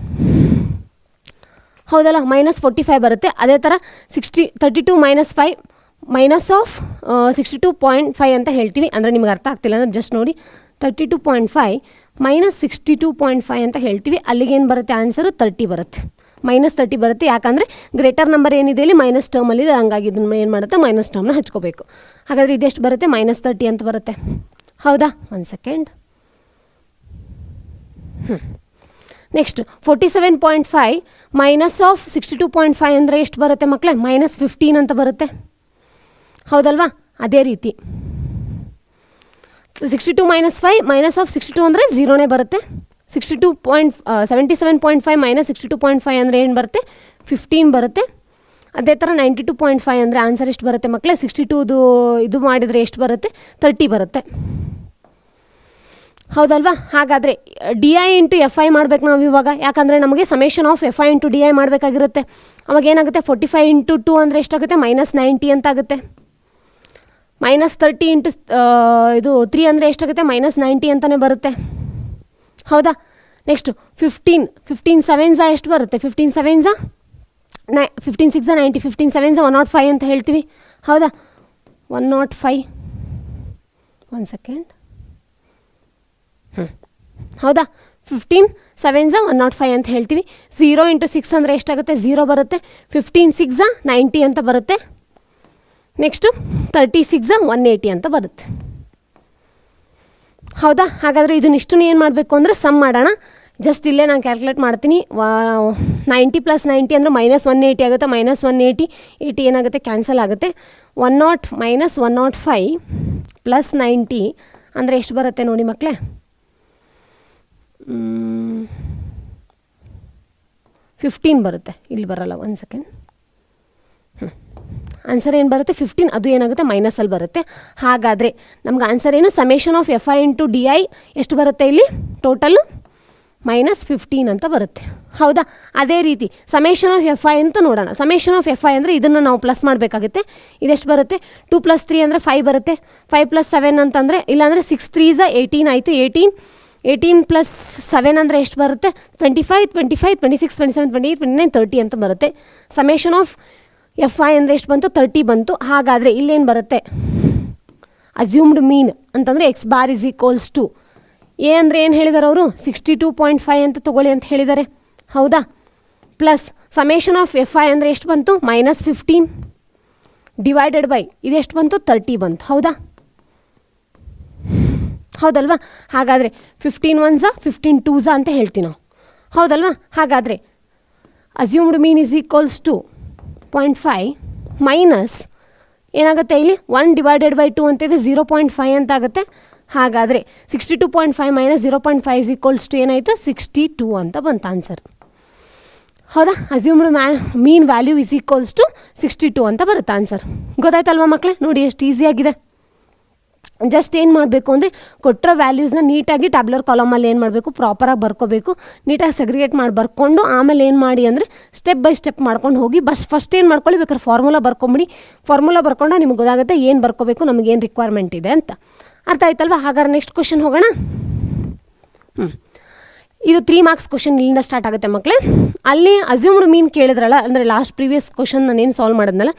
ಹೌದಲ್ಲ? -45 ಬರುತ್ತೆ. ಅದೇ ಥರ 32 - 5 ಮೈನಸ್ ಆಫ್ 62.5 ಅಂತ ಹೇಳ್ತೀವಿ. ಅಂದರೆ ನಿಮ್ಗೆ ಅರ್ಥ ಆಗ್ತಿಲ್ಲ ಅಂದರೆ ಜಸ್ಟ್ ನೋಡಿ. 32.5 - 62.5 ಅಂತ ಹೇಳ್ತೀವಿ. ಅಲ್ಲಿಗೇನು ಬರುತ್ತೆ? ಆನ್ಸರು 30 ಬರುತ್ತೆ. -30 ಬರುತ್ತೆ. ಯಾಕಂದರೆ ಗ್ರೇಟರ್ ನಂಬರ್ ಏನಿದೆ ಇಲ್ಲಿ ಮೈನಸ್ ಟರ್ಮಲ್ಲಿದೆ, ಹಂಗಾಗಿ ಇದನ್ನು ಏನು ಮಾಡುತ್ತೆ? ಮೈನಸ್ ಟರ್ಮ್ನ ಹಚ್ಕೋಬೇಕು. ಹಾಗಾದರೆ ಇದೆಷ್ಟು ಬರುತ್ತೆ? -30 ಅಂತ ಬರುತ್ತೆ. ಹೌದಾ? 1 ಸೆಕೆಂಡ್. ನೆಕ್ಸ್ಟ್ 47.5 ಮೈನಸ್ ಆಫ್ 62.5 ಅಂದರೆ ಎಷ್ಟು ಬರುತ್ತೆ ಮಕ್ಕಳೇ? -15 ಅಂತ ಬರುತ್ತೆ. ಹೌದಲ್ವಾ? ಅದೇ ರೀತಿ 62 - 5 ಮೈನಸ್ ಆಫ್ 62 ಅಂದರೆ 0ನೇ ಬರುತ್ತೆ. 77.5 ಮೈನಸ್ 62.5 ಅಂದರೆ ಏನು ಬರುತ್ತೆ? 15 ಬರುತ್ತೆ. ಅದೇ ಥರ 92.5 ಅಂದರೆ ಆನ್ಸರ್ ಎಷ್ಟು ಬರುತ್ತೆ ಮಕ್ಕಳೇ? 62 ಇದು ಮಾಡಿದರೆ ಎಷ್ಟು ಬರುತ್ತೆ? 30 ಬರುತ್ತೆ. ಹೌದಲ್ವಾ? ಹಾಗಾದರೆ d i into f i ಮಾಡ್ಬೇಕು ನಾವು ಇವಾಗ, ಯಾಕಂದರೆ ನಮಗೆ summation of f i into d i ಮಾಡಬೇಕಾಗಿರುತ್ತೆ. ಅವಾಗ ಏನಾಗುತ್ತೆ, 45 ಇಂಟು 2 ಅಂದರೆ ಎಷ್ಟಾಗುತ್ತೆ, -90 ಅಂತ ಆಗುತ್ತೆ. -30 ಇಂಟು ಇದು 3 ಅಂದರೆ ಎಷ್ಟಾಗುತ್ತೆ, -90 ಅಂತಲೇ ಬರುತ್ತೆ. ಹೌದಾ? ನೆಕ್ಸ್ಟು 15 ಸೆವೆನ್ಸ ಎಷ್ಟು ಬರುತ್ತೆ, 15 ಸೆವೆನ್ಸ 15 6 90, 15 ಸೆವೆನ್ಸ 105 ಅಂತ ಹೇಳ್ತೀವಿ. ಹೌದಾ? 105, 1 ಸೆಕೆಂಡ್. ಹೌದಾ? 15 ಸೆವೆನ್ಸ 105 ಅಂತ ಹೇಳ್ತೀವಿ. 0 ಇಂಟು 6 ಅಂದರೆ ಎಷ್ಟಾಗುತ್ತೆ, 0 ಬರುತ್ತೆ. 15 6 90 ಅಂತ ಬರುತ್ತೆ. ನೆಕ್ಸ್ಟು 36 180 ಅಂತ ಬರುತ್ತೆ. ಹೌದಾ? ಹಾಗಾದರೆ ಇದನ್ನಿಷ್ಟು ಏನು ಮಾಡಬೇಕು ಅಂದರೆ ಸಮ್ ಮಾಡೋಣ. ಜಸ್ಟ್ ಇಲ್ಲೇ ನಾನು ಕ್ಯಾಲ್ಕುಲೇಟ್ ಮಾಡ್ತೀನಿ. 90 + 90 ಅಂದರೆ -180 ಆಗುತ್ತೆ. -180 80 ಏನಾಗುತ್ತೆ, ಕ್ಯಾನ್ಸಲ್ ಆಗುತ್ತೆ. 105 + 90 ಅಂದರೆ ಎಷ್ಟು ಬರುತ್ತೆ ನೋಡಿ ಮಕ್ಕಳೇ, 15 ಬರುತ್ತೆ. ಇಲ್ಲಿ ಬರಲ್ಲ, 1 ಸೆಕೆಂಡ್. ಆನ್ಸರ್ ಏನು ಬರುತ್ತೆ, 15. ಅದು ಏನಾಗುತ್ತೆ, ಮೈನಸಲ್ಲಿ ಬರುತ್ತೆ. ಹಾಗಾದರೆ ನಮ್ಗೆ ಆನ್ಸರ್ ಏನು, summation of f i into d I ಎಷ್ಟು ಬರುತ್ತೆ ಇಲ್ಲಿ, ಟೋಟಲು -15 ಅಂತ ಬರುತ್ತೆ. ಹೌದಾ? ಅದೇ ರೀತಿ ಸಮೇಷನ್ ಆಫ್ ಎಫ್ ಐ ಅಂತ ನೋಡೋಣ. ಸಮೇಷನ್ ಆಫ್ ಎಫ್ ಐ ಅಂದರೆ ಇದನ್ನು ನಾವು ಪ್ಲಸ್ ಮಾಡಬೇಕಾಗುತ್ತೆ. ಇದೆಷ್ಟು ಬರುತ್ತೆ, 2 + 3 ಅಂದರೆ 5 ಬರುತ್ತೆ. 5 + 7 ಅಂತಂದರೆ, ಇಲ್ಲಾಂದರೆ 6 3s 18 ಆಯಿತು. 18 + 7 ಅಂದರೆ ಎಷ್ಟು ಬರುತ್ತೆ, 25 26 27 28 29 30 ಅಂತ ಬರುತ್ತೆ. ಸಮೇಷನ್ ಆಫ್ ಎಫ್ ಐ ಅಂದರೆ ಎಷ್ಟು ಬಂತು, 30 ಬಂತು. ಹಾಗಾದರೆ ಇಲ್ಲೇನು ಬರುತ್ತೆ, ಅಸ್ಯೂಮ್ಡ್ ಮೀನ್ ಅಂತಂದರೆ x ಬಾರ್ = ಎ ಅಂದರೆ ಏನು ಹೇಳಿದ್ದಾರೆ ಅವರು, 62.5 ಅಂತ ತೊಗೊಳ್ಳಿ ಅಂತ ಹೇಳಿದ್ದಾರೆ. ಹೌದಾ? Plus summation of f I ಅಂದರೆ ಎಷ್ಟು ಬಂತು, -15 ಡಿವೈಡೆಡ್ ಬೈ ಇದೆಷ್ಟು ಬಂತು, 30 ಬಂತು. ಹೌದಾ? ಹೌದಲ್ವಾ? ಹಾಗಾದರೆ 15 1s 15 2s ಅಂತ ಹೇಳ್ತೀವಿ ನಾವು. ಹೌದಲ್ವಾ? ಹಾಗಾದರೆ ಅಸ್ಯೂಮ್ಡ್ ಮೀನ್ = 0.5 ಮೈನಸ್ ಏನಾಗುತ್ತೆ ಇಲ್ಲಿ, 1/2 ಅಂತಿದೆ, 0.5 ಅಂತ ಆಗುತ್ತೆ. ಹಾಗಾದರೆ 62.5 - 0.5 = ಏನಾಯಿತು, 62 ಅಂತ ಬಂತು ಆನ್ಸರ್. ಹೌದಾ? ಅಸ್ಯೂಮ್ಡ್ ಮೀನ್ ವ್ಯಾಲ್ಯೂ = 62 ಅಂತ ಬರುತ್ತೆ ಆನ್ಸರ್. ಗೊತ್ತಾಯ್ತಲ್ವ ಮಕ್ಕಳೇ? ನೋಡಿ ಎಷ್ಟು ಈಸಿಯಾಗಿದೆ. ಜಸ್ಟ್ ಏನು ಮಾಡಬೇಕು ಅಂದರೆ ಕೊಟ್ಟಿರೋ ವ್ಯಾಲ್ಯೂಸ್ನ ನೀಟಾಗಿ ಟ್ಯಾಬ್ಲರ್ ಕಾಲಮಲ್ಲಿ ಏನು ಮಾಡಬೇಕು, ಪ್ರಾಪರಾಗಿ ಬರ್ಕೋಬೇಕು. ನೀಟಾಗಿ ಸೆಗ್ರಿಗೇಟ್ ಮಾಡಿ ಬರ್ಕೊಂಡು ಆಮೇಲೆ ಏನು ಮಾಡಿ ಅಂದರೆ ಸ್ಟೆಪ್ ಬೈ ಸ್ಟೆಪ್ ಮಾಡ್ಕೊಂಡು ಹೋಗಿ. ಫಸ್ಟ್ ಏನು ಮಾಡ್ಕೊಳ್ಳಿ, ಬೇಕಾದ್ರೆ ಫಾರ್ಮುಲಾ ಬರ್ಕೊಂಬಿಡಿ. ಫಾರ್ಮುಲಾ ಬರ್ಕೊಂಡ್ರೆ ನಿಮ್ಗೆ ಗೊತ್ತಾಗುತ್ತೆ ಏನು ಬರ್ಕೋಬೇಕು, ನಮಗೇನು ರಿಕ್ವೈರ್ಮೆಂಟ್ ಇದೆ ಅಂತ. ಅರ್ಥ ಆಯ್ತಲ್ವ? ಹಾಗಾದ್ರೆ ನೆಕ್ಸ್ಟ್ ಕ್ವಶನ್ ಹೋಗೋಣ. ಇದು 3 ಮಾರ್ಕ್ಸ್ ಕ್ವಶನ್ ಇಲ್ಲಿಂದ ಸ್ಟಾರ್ಟ್ ಆಗುತ್ತೆ ಮಕ್ಕಳೇ. ಅಲ್ಲಿ ಅಸ್ಯೂಮ್ಡ್ ಮೀನ್ ಕೇಳಿದ್ರಲ್ಲ, ಅಂದರೆ ಲಾಸ್ಟ್ ಪ್ರೀವಿಯಸ್ ಕ್ವಶನ್ ನಾನೇನು ಸಾಲ್ವ್ ಮಾಡಿದ್ನಲ್ಲ,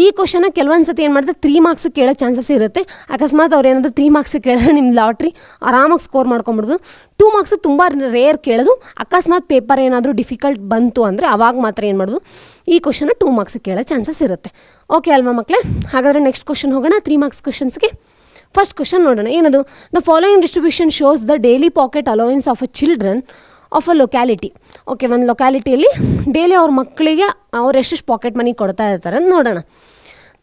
ಈ ಕ್ವಶನ್ನ ಕೆಲವೊಂದು ಸತಿ ಏನು ಮಾಡ್ತಾರೆ, 3 ಮಾರ್ಕ್ಸ್ ಕೇಳೋ ಚಾನ್ಸಸ್ ಇರುತ್ತೆ. ಅಕಸ್ಮಾತ್ ಅವ್ರು ಏನಾದರೂ 3 ಮಾರ್ಕ್ಸ್ ಕೇಳಿದ್ರೆ ನಿಮ್ಮ ಲಾಟ್ರಿ ಆರಾಮಾಗಿ ಸ್ಕೋರ್ ಮಾಡ್ಕೊಂಬಿಡ್ಬೋದು. 2 ಮಾರ್ಕ್ಸ್ ತುಂಬ ರೇರ್ ಕೇಳೋದು. ಅಕಸ್ಮಾತ್ ಪೇಪರ್ ಏನಾದರೂ ಡಿಫಿಕಲ್ಟ್ ಬಂತು ಅಂದರೆ ಅವಾಗ ಮಾತ್ರ ಏನು ಮಾಡೋದು, ಈ ಕ್ವಶನ್ನ 2 ಮಾರ್ಕ್ಸ್ ಕೇಳೋ ಚಾನ್ಸಸ್ ಇರುತ್ತೆ. ಓಕೆ ಅಲ್ವಾ ಮಕ್ಕಳೇ? ಹಾಗಾದರೆ ನೆಕ್ಸ್ಟ್ ಕ್ವಶನ್ ಹೋಗೋಣ, 3 ಮಾರ್ಕ್ಸ್ ಕ್ವಶನ್ಸ್ಗೆ. ಫಸ್ಟ್ ಕ್ವಶನ್ ನೋಡೋಣ. ಏನದು, the following distribution shows the daily pocket allowance of a children of a locality. Okay, ಒಂದು ಲೊಕ್ಯಾಲಿಟಿಯಲ್ಲಿ ಡೈಲಿ ಅವ್ರ ಮಕ್ಕಳಿಗೆ ಅವ್ರು ಎಷ್ಟೆಷ್ಟು ಪಾಕೆಟ್ ಮನಿ ಕೊಡ್ತಾ ಇರ್ತಾರೆ ಅಂತ ನೋಡೋಣ.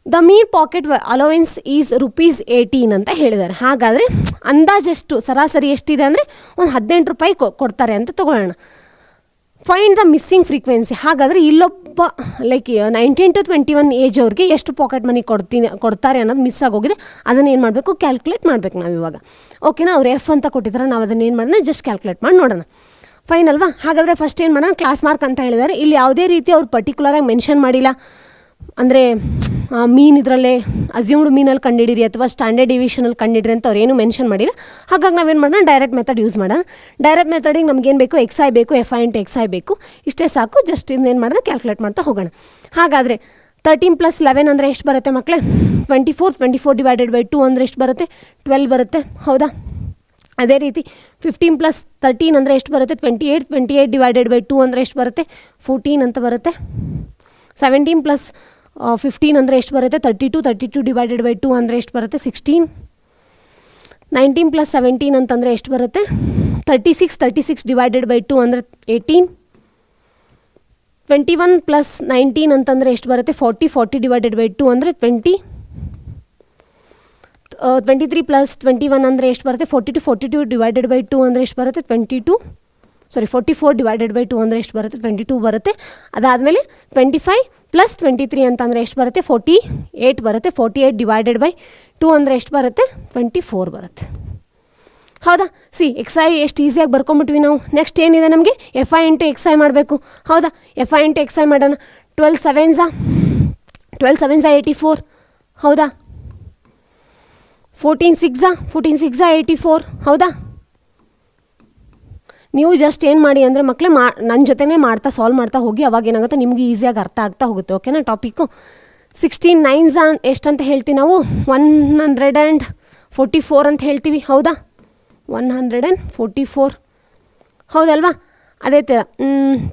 The mean pocket allowance is ₹18 ಅಂತ ಹೇಳಿದ್ದಾರೆ. ಹಾಗಾದರೆ ಅಂದಾಜೆಷ್ಟು, ಸರಾಸರಿ ಎಷ್ಟಿದೆ ಅಂದರೆ ಒಂದು ₹18 ಕೊಡ್ತಾರೆ ಅಂತ ತೊಗೊಳ್ಳೋಣ. Find the missing frequency. ಹಾಗಾದರೆ ಇಲ್ಲೊಬ್ಬ ಲೈಕ್ 19 to 21 ಏಜ್ ಅವ್ರಿಗೆ ಎಷ್ಟು ಪಾಕೆಟ್ ಮನಿ ಕೊಡ್ತಾರೆ ಅನ್ನೋದು ಮಿಸ್ ಆಗೋಗಿದೆ. ಅದನ್ನು ಏನು ಮಾಡಬೇಕು, ಕ್ಯಾಲ್ಕುಲೇಟ್ ಮಾಡಬೇಕು ನಾವು ಇವಾಗ. ಓಕೆನಾ? ಅವ್ರು ಎಫ್ ಅಂತ ಕೊಟ್ಟಿದ್ದಾರೆ, ನಾವು ಅದನ್ನು ಏನು ಮಾಡೋಣ, ಜಸ್ಟ್ ಕ್ಯಾಲ್ಕುಲೇಟ್ ಮಾಡಿ ನೋಡೋಣ. ಫೈನ್ ಅಲ್ವಾ? ಹಾಗಾದರೆ ಫಸ್ಟ್ ಏನು ಮಾಡೋಣ, ಕ್ಲಾಸ್ ಮಾರ್ಕ್ ಅಂತ ಹೇಳಿದ್ದಾರೆ. ಇಲ್ಲಿ ಯಾವುದೇ ರೀತಿ ಅವ್ರು ಪರ್ಟಿಕ್ಯುಲರಾಗಿ ಮೆನ್ಷನ್ ಮಾಡಿಲ್ಲ. ಅಂದರೆ ಮೀನ್ ಇದರಲ್ಲೇ ಅಸ್ಯೂಮ್ಡ್ ಮೀನಲ್ಲಿ ಕಂಡಿಡಿರಿ ಅಥವಾ ಸ್ಟ್ಯಾಂಡರ್ಡ್ ಡಿವಿಷನಲ್ಲಿ ಕಂಡಿಡಿರಿ ಅಂತ ಅವ್ರು ಏನು ಮೆನ್ಷನ್ ಮಾಡಿಲ್ಲ. ಹಾಗಾಗಿ ನಾವೇನು ಮಾಡೋಣ, ಡೈರೆಕ್ಟ್ ಮೆಥಡ್ ಯೂಸ್ ಮಾಡೋಣ. ಡೈರೆಕ್ಟ್ ಮೆಥಡಿಗೆ ನಮಗೇನು ಬೇಕು, ಎಕ್ಸ್ ಐ ಬೇಕು, F i into x I ಬೇಕು. ಇಷ್ಟೇ ಸಾಕು. ಜಸ್ಟ್ ಇನ್ನೇನು ಮಾಡೋಣ, ಕ್ಯಾಲ್ಕುಲೇಟ್ ಮಾಡ್ತಾ ಹೋಗೋಣ. ಹಾಗಾದರೆ 13 + 11 ಅಂದರೆ ಎಷ್ಟು ಬರುತ್ತೆ ಮಕ್ಕಳೇ, 24. 24 / 2 ಅಂದರೆ ಎಷ್ಟು ಬರುತ್ತೆ, 12 ಬರುತ್ತೆ. ಹೌದಾ? ಅದೇ ರೀತಿ 15 + 13 ಅಂದರೆ ಎಷ್ಟು ಬರುತ್ತೆ, 28. 28 / 2 ಅಂದರೆ ಎಷ್ಟು ಬರುತ್ತೆ, 14 ಅಂತ ಬರುತ್ತೆ. 17 + 15 ಅಂದರೆ ಎಷ್ಟು ಬರುತ್ತೆ, 32. 32 / 2 ಅಂದರೆ ಎಷ್ಟು ಬರುತ್ತೆ, 16. 19 + 17 ಅಂತಂದರೆ ಎಷ್ಟು ಬರುತ್ತೆ, 36. 36 / 2 ಅಂದರೆ 18. 21 + 19 ಅಂತಂದರೆ ಎಷ್ಟು ಬರುತ್ತೆ, 40. 40 / 2 ಅಂದರೆ 20. 23 + 21 ಅಂದರೆ ಎಷ್ಟು ಬರುತ್ತೆ, 42. 42 / 2 ಅಂದರೆ ಎಷ್ಟು ಬರುತ್ತೆ, 22. 44 / 2 ಅಂದರೆ ಎಷ್ಟು ಬರುತ್ತೆ, 22 ಬರುತ್ತೆ. ಅದಾದಮೇಲೆ 25 + 23 ಅಂತಂದರೆ ಎಷ್ಟು ಬರುತ್ತೆ, 48 ಬರುತ್ತೆ. 48 / 2 ಅಂದರೆ ಎಷ್ಟು ಬರುತ್ತೆ, 24 ಬರುತ್ತೆ. ಹೌದಾ? ಸಿ ಎಕ್ಸ್ ಐ ಎಷ್ಟು ಈಸಿಯಾಗಿ ಬರ್ಕೊಂಬಿಟ್ವಿ ನಾವು. ನೆಕ್ಸ್ಟ್ ಏನಿದೆ ನಮಗೆ, F i into x I ಮಾಡಬೇಕು. ಹೌದಾ? F i into x I ಮಾಡೋಣ. 12 7s 84. ಹೌದಾ? 14 6 84. ಹೌದಾ? ನೀವು ಜಸ್ಟ್ ಏನು ಮಾಡಿ ಅಂದರೆ ಮಕ್ಕಳೇ ನನ್ನ ಜೊತೆನೇ ಮಾಡ್ತಾ ಸಾಲ್ವ್ ಮಾಡ್ತಾ ಹೋಗಿ, ಅವಾಗ ಏನಾಗುತ್ತೆ ನಿಮಗೆ ಈಸಿಯಾಗಿ ಅರ್ಥ ಆಗ್ತಾ ಹೋಗುತ್ತೆ. ಓಕೆನಾ ಟಾಪಿಕ್ಕು. 16 9s ಎಷ್ಟಂತ ಹೇಳ್ತೀವಿ ನಾವು, 144 ಅಂತ ಹೇಳ್ತೀವಿ. ಹೌದಾ? 144. ಹೌದಲ್ವಾ? ಅದೇ ಥರ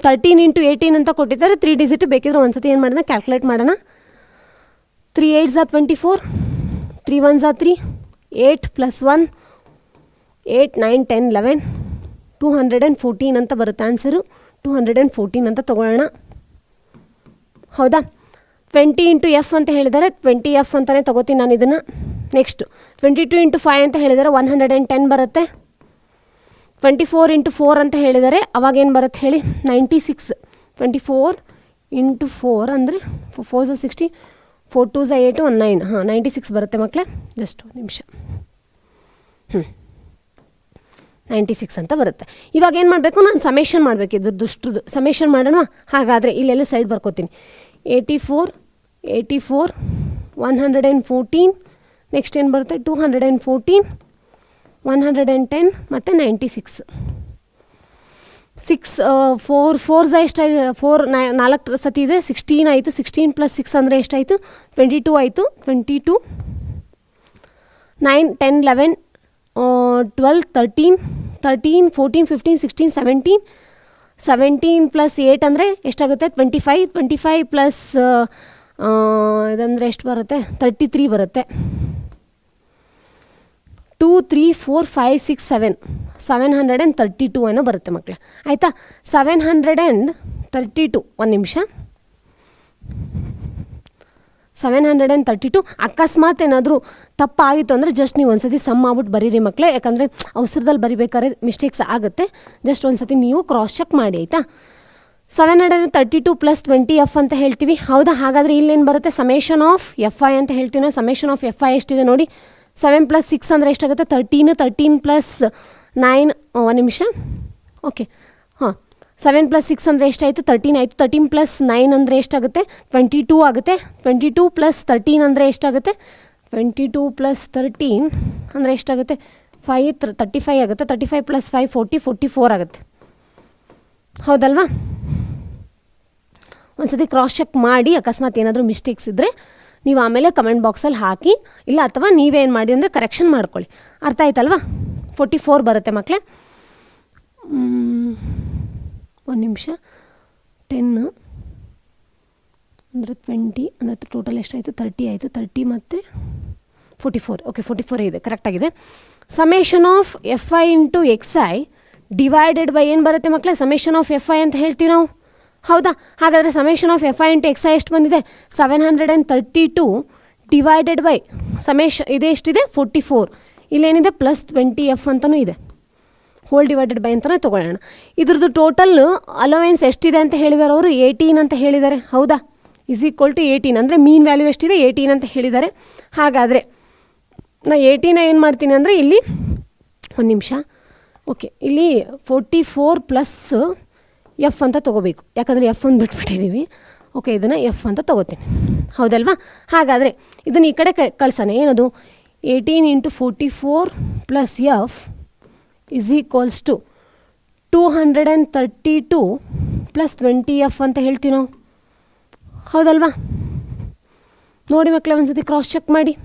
13 ಇಂಟು 18 ಅಂತ ಕೊಟ್ಟಿದ್ದಾರೆ. 3 ಡಿಜಿಟ್ ಬೇಕಿದ್ರೆ ಒಂದು ಸತಿ ಏನು ಮಾಡೋಣ, ಕ್ಯಾಲ್ಕುಲೇಟ್ ಮಾಡೋಣ. 3 8s 24, 3 1s 3, 8 + 1 8 9 10 11 214 ಅಂತ ಬರುತ್ತೆ ಆನ್ಸರು. 214 ಅಂತ ತೊಗೊಳ್ಳೋಣ. ಹೌದಾ? 20 ಇಂಟು ಎಫ್ ಅಂತ ಹೇಳಿದರೆ 20F ಅಂತಲೇ ತೊಗೋತೀನಿ ನಾನು ಇದನ್ನು. ನೆಕ್ಸ್ಟು 22 ಇಂಟು 5 ಅಂತ ಹೇಳಿದರೆ 110 ಬರುತ್ತೆ. 24 ಇಂಟು 4 ಅಂತ ಹೇಳಿದರೆ ಅವಾಗೇನು ಬರುತ್ತೆ ಹೇಳಿ, 96. 24 ಇಂಟು 4 ಅಂದರೆ 4 60, 4 2 8 1 9. 96 ಬರುತ್ತೆ ಮಕ್ಕಳೇ. ಜಸ್ಟ್ ಒಂದು ನಿಮಿಷ. 96 ಅಂತ ಬರುತ್ತೆ. ಇವಾಗ ಏನು ಮಾಡಬೇಕು, ನಾನು ಸಮೇಷನ್ ಮಾಡಬೇಕು. ಇದ್ರದ್ದು ಸಮೇಷನ್ ಮಾಡೋಣ. ಹಾಗಾದರೆ ಇಲ್ಲೆಲ್ಲ ಸೈಡ್ ಬರ್ಕೋತೀನಿ. 84 114. ನೆಕ್ಸ್ಟ್ ಏನು ಬರುತ್ತೆ, 214 110 ಮತ್ತು 96. 6 4 4s ಎಷ್ಟಾಯಿತು, 4 4 ಸತಿ ಇದೆ, 16 ಆಯಿತು. 16 + 6 ಅಂದರೆ ಎಷ್ಟಾಯಿತು, 22 ಆಯಿತು. 22 9 10 11 12 13 14 15 16 17 17 + 8 ಅಂದರೆ ಎಷ್ಟಾಗುತ್ತೆ, 25 25 ಪ್ಲಸ್ ಇದಂದರೆ ಎಷ್ಟು ಬರುತ್ತೆ, 33 ಬರುತ್ತೆ. 2 3 4 5 6 7 732 ಏನೋ ಬರುತ್ತೆ ಮಕ್ಕಳೇ. ಆಯಿತಾ? 732. ಒಂದು ನಿಮಿಷ. 732. ಅಕಸ್ಮಾತ್ ಏನಾದರೂ ತಪ್ಪಾಗಿತ್ತು ಅಂದರೆ ಜಸ್ಟ್ ನೀವು ಒಂದು ಸತಿ ಸಮ್ ಮಾಡ್ಬಿಟ್ಟು ಬರೀರಿ ಮಕ್ಕಳೇ. ಯಾಕಂದರೆ ಅವಸರದಲ್ಲಿ ಬರಿಬೇಕಾದ್ರೆ ಮಿಸ್ಟೇಕ್ಸ್ ಆಗುತ್ತೆ. ಜಸ್ಟ್ ಒಂದು ಸತಿ ನೀವು ಕ್ರಾಸ್ ಚೆಕ್ ಮಾಡಿ. ಆಯಿತಾ? 732 + 20F ಅಂತ ಹೇಳ್ತೀವಿ. ಹೌದಾ? ಹಾಗಾದರೆ ಇಲ್ಲೇನು ಬರುತ್ತೆ, ಸಮೇಷನ್ ಆಫ್ ಎಫ್ ಐ ಅಂತ ಹೇಳ್ತೀವಿ ನಾವು. ಸಮೇಷನ್ ಆಫ್ ಎಫ್ ಐ ಎಷ್ಟಿದೆ ನೋಡಿ, 7 + 6 ಅಂದರೆ ಎಷ್ಟಾಗುತ್ತೆ, 13. 13 + 9 ಒಂದು ನಿಮಿಷ. ಓಕೆ. 7 + 6 ಅಂದರೆ ಎಷ್ಟಾಯಿತು, 13 ಆಯಿತು. 13 + 9 ಅಂದರೆ ಎಷ್ಟಾಗುತ್ತೆ, 22 ಆಗುತ್ತೆ. 22 + 13 ಅಂದರೆ ಎಷ್ಟಾಗುತ್ತೆ, 22 + 13 ಅಂದರೆ ಎಷ್ಟಾಗುತ್ತೆ, 35 ಆಗುತ್ತೆ. 35 + 5 40 44 ಆಗುತ್ತೆ. ಹೌದಲ್ವಾ? ಒಂದು ಸತಿ ಕ್ರಾಸ್ ಚೆಕ್ ಮಾಡಿ. ಅಕಸ್ಮಾತ್ ಏನಾದರೂ ಮಿಸ್ಟೇಕ್ಸ್ ಇದ್ದರೆ ನೀವು ಆಮೇಲೆ ಕಮೆಂಟ್ ಬಾಕ್ಸಲ್ಲಿ ಹಾಕಿ, ಇಲ್ಲ ಅಥವಾ ನೀವೇನು ಮಾಡಿ ಅಂದರೆ ಕರೆಕ್ಷನ್ ಮಾಡ್ಕೊಳ್ಳಿ. ಅರ್ಥ ಆಯ್ತಲ್ವಾ? 44 ಬರುತ್ತೆ ಮಕ್ಕಳೇ. ಒಂದು ನಿಮಿಷ. 10 ಅಂದರೆ 20 ಅಂದರೆ ಟೋಟಲ್ ಎಷ್ಟಾಯಿತು, 30 ಆಯಿತು. 30 ಮತ್ತು 44. ಓಕೆ, 44 ಇದೆ, ಕರೆಕ್ಟಾಗಿದೆ. Summation of f i into x i divided by ಏನು ಬರುತ್ತೆ ಮಕ್ಕಳೇ, ಸಮೇಷನ್ ಆಫ್ ಎಫ್ ಐ ಅಂತ ಹೇಳ್ತೀವಿ ನಾವು. ಹೌದಾ? ಹಾಗಾದರೆ summation of f i into x I ಎಷ್ಟು ಬಂದಿದೆ, 732 ಡಿವೈಡೆಡ್ ಬೈ ಇದೆ ಎಷ್ಟಿದೆ, 44. ಇಲ್ಲೇನಿದೆ, +20F ಅಂತಲೂ ಇದೆ. ಹೋಲ್ ಡಿವೈಡೆಡ್ ಬೈ ಅಂತಲೇ ತೊಗೊಳ್ಳೋಣ. ಇದ್ರದ್ದು ಟೋಟಲ್ ಅಲೋವೆನ್ಸ್ ಎಷ್ಟಿದೆ ಅಂತ ಹೇಳಿದ್ದಾರೆ ಅವರು, 18 ಅಂತ ಹೇಳಿದ್ದಾರೆ. ಹೌದಾ? = 18 ಅಂದರೆ ಮೀನ್ ವ್ಯಾಲ್ಯೂ ಎಷ್ಟಿದೆ, 18 ಅಂತ ಹೇಳಿದ್ದಾರೆ. ಹಾಗಾದರೆ ನಾ 18 ಏನು ಮಾಡ್ತೀನಿ ಅಂದರೆ ಇಲ್ಲಿ ಒಂದು ನಿಮಿಷ. ಓಕೆ, ಇಲ್ಲಿ 44 + F ಅಂತ ತೊಗೋಬೇಕು. ಯಾಕಂದರೆ F ಒಂದು ಬಿಟ್ಬಿಟ್ಟಿದ್ದೀವಿ. ಓಕೆ, ಇದನ್ನು F ಅಂತ ತೊಗೋತೀನಿ. ಹೌದಲ್ವಾ? ಹಾಗಾದರೆ ಇದನ್ನು ಈ ಕಡೆ ಕಳ್ಸೋಣ. ಏನದು, 18 × 44 + F = 232 + 20F ಅಂತ ಹೇಳ್ತೀವಿ ನಾವು. ಹೌದಲ್ವಾ? ನೋಡಿ ಮಕ್ಕಳೇ, ಒಂದು ಸತಿ ಕ್ರಾಸ್ ಚೆಕ್ ಮಾಡಿ.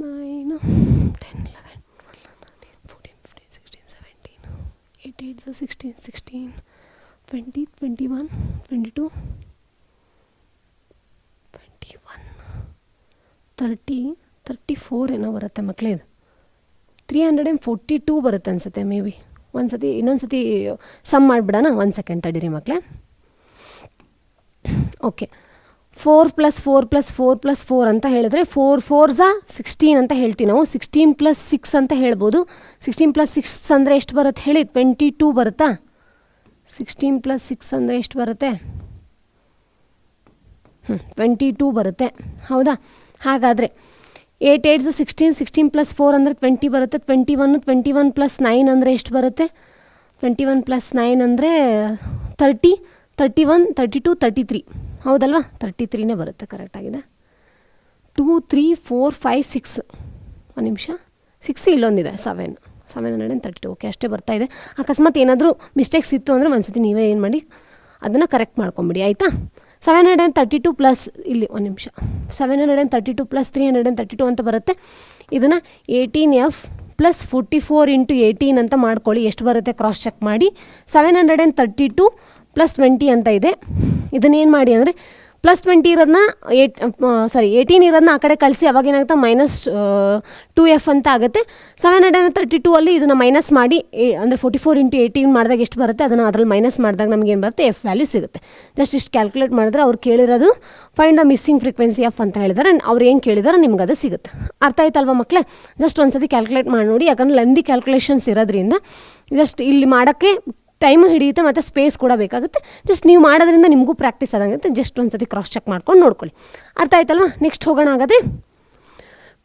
Nine, 10, 11, 12, 13, 14, 15, 16, 17, 8 8 16, 16, 20, 21, 22, 21, 30, 34 ಏನೋ ಬರುತ್ತೆ ಮಕ್ಕಳೇ. ಇದು 342 ಬರುತ್ತೆ ಅನಿಸುತ್ತೆ ಮೇ ಬಿ. ಒಂದು ಸತಿ ಇನ್ನೊಂದು ಸತಿ ಸಮ್ ಮಾಡಿಬಿಡೋಣ. 1 ಸೆಕೆಂಡ್ ತಡೀರಿ ಮಕ್ಕಳೇ. ಓಕೆ, 4 + 4 + 4 + 4 ಅಂತ ಹೇಳಿದ್ರೆ 4 4s 16 ಅಂತ ಹೇಳ್ತೀವಿ ನಾವು. 16 + 6 ಅಂತ ಹೇಳ್ಬೋದು. 16 + 6 ಅಂದರೆ ಎಷ್ಟು ಬರುತ್ತೆ ಹೇಳಿ, 22 ಬರುತ್ತಾ? 16 + 6 ಅಂದರೆ ಎಷ್ಟು ಬರುತ್ತೆ, 22 ಬರುತ್ತೆ. ಹೌದಾ? ಹಾಗಾದರೆ 8 8 16, 16 + 4 ಅಂದರೆ 20 ಬರುತ್ತೆ. 21 + 9 ಅಂದರೆ ಎಷ್ಟು ಬರುತ್ತೆ? 21 + 9 ಅಂದರೆ 30, 31, 32, 33. ಹೌದಲ್ವಾ? 33ನೇ ಬರುತ್ತೆ, ಕರೆಕ್ಟಾಗಿದೆ. 2 3 4 5 6 ಒಂದು ನಿಮಿಷ, 6 ಇಲ್ಲೊಂದಿದೆ 732. ಓಕೆ, ಅಷ್ಟೇ ಬರ್ತಾ ಇದೆ. ಅಕಸ್ಮಾತ್ ಏನಾದರೂ ಮಿಸ್ಟೇಕ್ಸ್ ಇತ್ತು ಅಂದರೆ ಒಂದ್ಸತಿ ನೀವೇ ಏನು ಮಾಡಿ ಅದನ್ನು ಕರೆಕ್ಟ್ ಮಾಡ್ಕೊಂಬಿಡಿ, ಆಯಿತಾ? 732 ಪ್ಲಸ್ ಇಲ್ಲಿ ಒಂದು ನಿಮಿಷ, 732 + 332 ಅಂತ ಬರುತ್ತೆ. ಇದನ್ನು 18F + 44 × 18 ಅಂತ ಮಾಡ್ಕೊಳ್ಳಿ. ಎಷ್ಟು ಬರುತ್ತೆ ಕ್ರಾಸ್ ಚೆಕ್ ಮಾಡಿ. 732 + 20 ಅಂತ ಇದೆ. ಇದನ್ನೇನು ಮಾಡಿ ಅಂದರೆ +20 ಇರೋದನ್ನ 18 ಇರೋದನ್ನ ಆ ಕಡೆ ಕಳಿಸಿ, ಅವಾಗೇನಾಗುತ್ತೆ -2F ಅಂತ ಆಗುತ್ತೆ. 732 ಅಲ್ಲಿ ಇದನ್ನು ಮೈನಸ್ ಮಾಡಿ, ಅಂದರೆ 44 × 18 ಮಾಡಿದಾಗ ಎಷ್ಟು ಬರುತ್ತೆ ಅದನ್ನು ಅದರಲ್ಲಿ ಮೈನಸ್ ಮಾಡಿದಾಗ ನಮ್ಗೆ ಏನು ಬರುತ್ತೆ? F ವ್ಯಾಲ್ಯೂ ಸಿಗುತ್ತೆ. ಜಸ್ಟ್ ಇಷ್ಟು ಕ್ಯಾಲ್ಕುಲೇಟ್ ಮಾಡಿದ್ರೆ ಅವ್ರು ಕೇಳಿರೋದು find the missing frequency F ಅಂತ ಹೇಳಿದಾರೆ. ಅವ್ರು ಏನು ಕೇಳಿದಾರೆ ನಿಮ್ಗೆ ಅದು ಸಿಗುತ್ತೆ. ಅರ್ಥ ಆಯ್ತಲ್ವ ಮಕ್ಕಳೇ? ಜಸ್ಟ್ ಒಂದ್ಸತಿ ಕ್ಯಾಲ್ಕುಲೇಟ್ ಮಾಡಿ ನೋಡಿ, ಯಾಕಂದರೆ ಲೆಂದಿ ಕ್ಯಾಲ್ಕುಲೇಷನ್ಸ್ ಇರೋದ್ರಿಂದ ಜಸ್ಟ್ ಇಲ್ಲಿ ಮಾಡೋಕ್ಕೆ ಟೈಮ್ ಹಿಡಿಯುತ್ತೆ ಮತ್ತು ಸ್ಪೇಸ್ ಕೂಡ ಬೇಕಾಗುತ್ತೆ. ಜಸ್ಟ್ ನೀವು ಮಾಡೋದ್ರಿಂದ ನಿಮಗೂ ಪ್ರಾಕ್ಟೀಸ್ ಆದಂಗುತ್ತೆ. ಜಸ್ಟ್ ಒಂದು ಸತಿ ಕ್ರಾಸ್ ಚೆಕ್ ಮಾಡ್ಕೊಂಡು ನೋಡ್ಕೊಳ್ಳಿ. ಅರ್ಥ ಆಯ್ತಲ್ವಾ? ನೆಕ್ಸ್ಟ್ ಹೋಗೋಣ. ಹಾಗಾದರೆ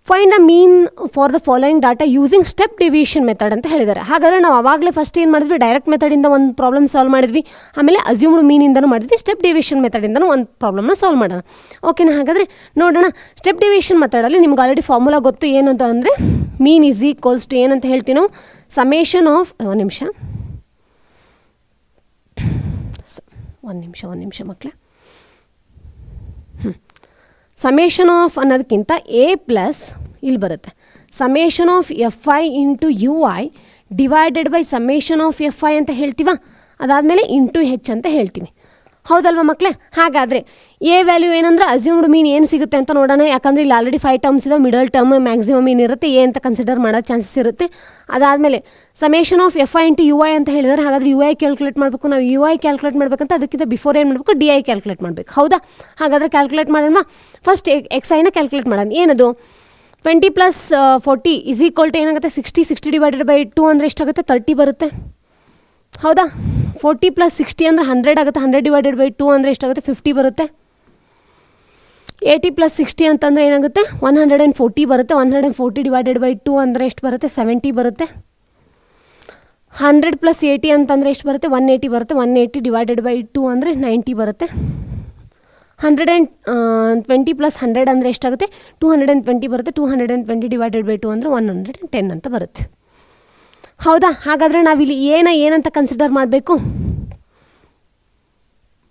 find the mean for the following data using step division method ಅಂತ ಹೇಳಿದ್ದಾರೆ. ಹಾಗಾದರೆ ನಾವು ಆವಾಗಲೇ ಫಸ್ಟ್ ಏನು ಮಾಡಿದ್ವಿ? ಡೈರೆಕ್ಟ್ ಮೆಥಡಿಂದ ಒಂದು ಪ್ರಾಬ್ಲಮ್ ಸಾಲ್ವ್ ಮಾಡಿದ್ವಿ, ಆಮೇಲೆ ಅಸ್ಯೂಮ್ಡ್ ಮೀನಿಂದನೂ ಮಾಡಿದ್ವಿ, ಸ್ಟೆಪ್ ಡಿವಿಷನ್ ಮೆಥಡಿಂದನೂ ಒಂದು ಪ್ರಾಬ್ಲಮ್ನ ಸಾಲ್ವ್ ಮಾಡೋಣ. ಓಕೆನಾ? ಹಾಗಾದರೆ ನೋಡೋಣ. ಸ್ಟೆಪ್ ಡಿವಿಷನ್ ಮೆಥಡಲ್ಲಿ ನಿಮ್ಗೆ ಆಲ್ರೆಡಿ ಫಾರ್ಮುಲಾ ಗೊತ್ತು. ಏನು ಅಂತ ಅಂದರೆ ಮೀನ್ ಈಸ್ ಈಕ್ವಲ್ಸ್ ಟು ಏನಂತ ಹೇಳ್ತೀವಿ ನಾವು? ಸಮೇಷನ್ ಆಫ್ ಒಂದು ನಿಮಿಷ ಮಕ್ಕಳೇ. ಸಮೇಷನ್ ಆಫ್ ಅನ್ನೋದಕ್ಕಿಂತ ಎ ಪ್ಲಸ್ ಇಲ್ಲಿ ಬರುತ್ತೆ summation of FI × UI divided by summation of FI ಅಂತ ಹೇಳ್ತೀವ. ಅದಾದಮೇಲೆ × H ಅಂತ ಹೇಳ್ತೀವಿ. ಹೌದಲ್ವ ಮಕ್ಕಳೇ? ಹಾಗಾದರೆ ಎ ವ್ಯಾಲ್ಯೂ ಏನಂದ್ರೆ ಅಸ್ಯೂಮ್ಡ್ ಮೀನ್ ಏನು ಸಿಗುತ್ತೆ ಅಂತ ನೋಡೋಣ. ಯಾಕಂದರೆ ಇಲ್ಲಿ ಆಲ್ರೆಡಿ 5 ಟರ್ಮ್ಸ್ ಇದೆ. ಮಿಡಲ್ ಟರ್ಮ್ ಮ್ಯಾಕ್ಸಿಮಮ್ ಏನಿರುತ್ತೆ ಎ ಅಂತ ಕನ್ಸಿಡರ್ ಮಾಡೋ ಚಾನ್ಸಸ್ ಇರುತ್ತೆ. ಅದಾದಮೇಲೆ ಸಮೇಷನ್ ಆಫ್ FI × UI ಅಂತ ಹೇಳಿದರೆ, ಹಾಗಾದರೆ UI ಕ್ಯಾಲ್ಕುಲೇಟ್ ಮಾಡಬೇಕು. ನಾವು UI ಕ್ಯಾಲ್ಕುಲೇಟ್ ಮಾಡಬೇಕಂತ ಅದಕ್ಕಿಂತ ಬಿಫೋರ್ ಏನು ಮಾಡಬೇಕು? DI ಕ್ಯಾಲ್ಕುಲೇಟ್ ಮಾಡಬೇಕು. ಹೌದಾ? ಹಾಗಾದರೆ ಕ್ಯಾಲ್ಕುಲೇಟ್ ಮಾಡೋಣ. ಫಸ್ಟ್ XIನ ಕ್ಯಾಲ್ಕುಲೇಟ್ ಮಾಡೋಣ. ಏನದು? 20 + 40 = ಏನಾಗುತ್ತೆ? 60. 60 / 2 ಅಂದರೆ ಎಷ್ಟಾಗುತ್ತೆ? 30 ಬರುತ್ತೆ. ಹೌದಾ? 40 + 60 ಅಂದರೆ 100 ಆಗುತ್ತೆ. 100 / 2 ಅಂದರೆ ಎಷ್ಟಾಗುತ್ತೆ? 50 ಬರುತ್ತೆ. 80 + 60 ಅಂತಂದರೆ ಏನಾಗುತ್ತೆ? 140 ಬರುತ್ತೆ. 140 / 2 ಅಂದರೆ ಎಷ್ಟು ಬರುತ್ತೆ? 70 ಬರುತ್ತೆ. 100 + 80 ಅಂತಂದರೆ ಎಷ್ಟು ಬರುತ್ತೆ? 180 ಬರುತ್ತೆ. 180 / 2 ಅಂದರೆ 90 ಬರುತ್ತೆ. 120 + 100 ಅಂದರೆ ಎಷ್ಟಾಗುತ್ತೆ? 220 ಬರುತ್ತೆ. 220 / 2 ಅಂದರೆ 110 ಅಂತ ಬರುತ್ತೆ. ಹೌದಾ? ಹಾಗಾದರೆ ನಾವಿಲ್ಲಿ ಏನಂತ ಕನ್ಸಿಡರ್ ಮಾಡಬೇಕು?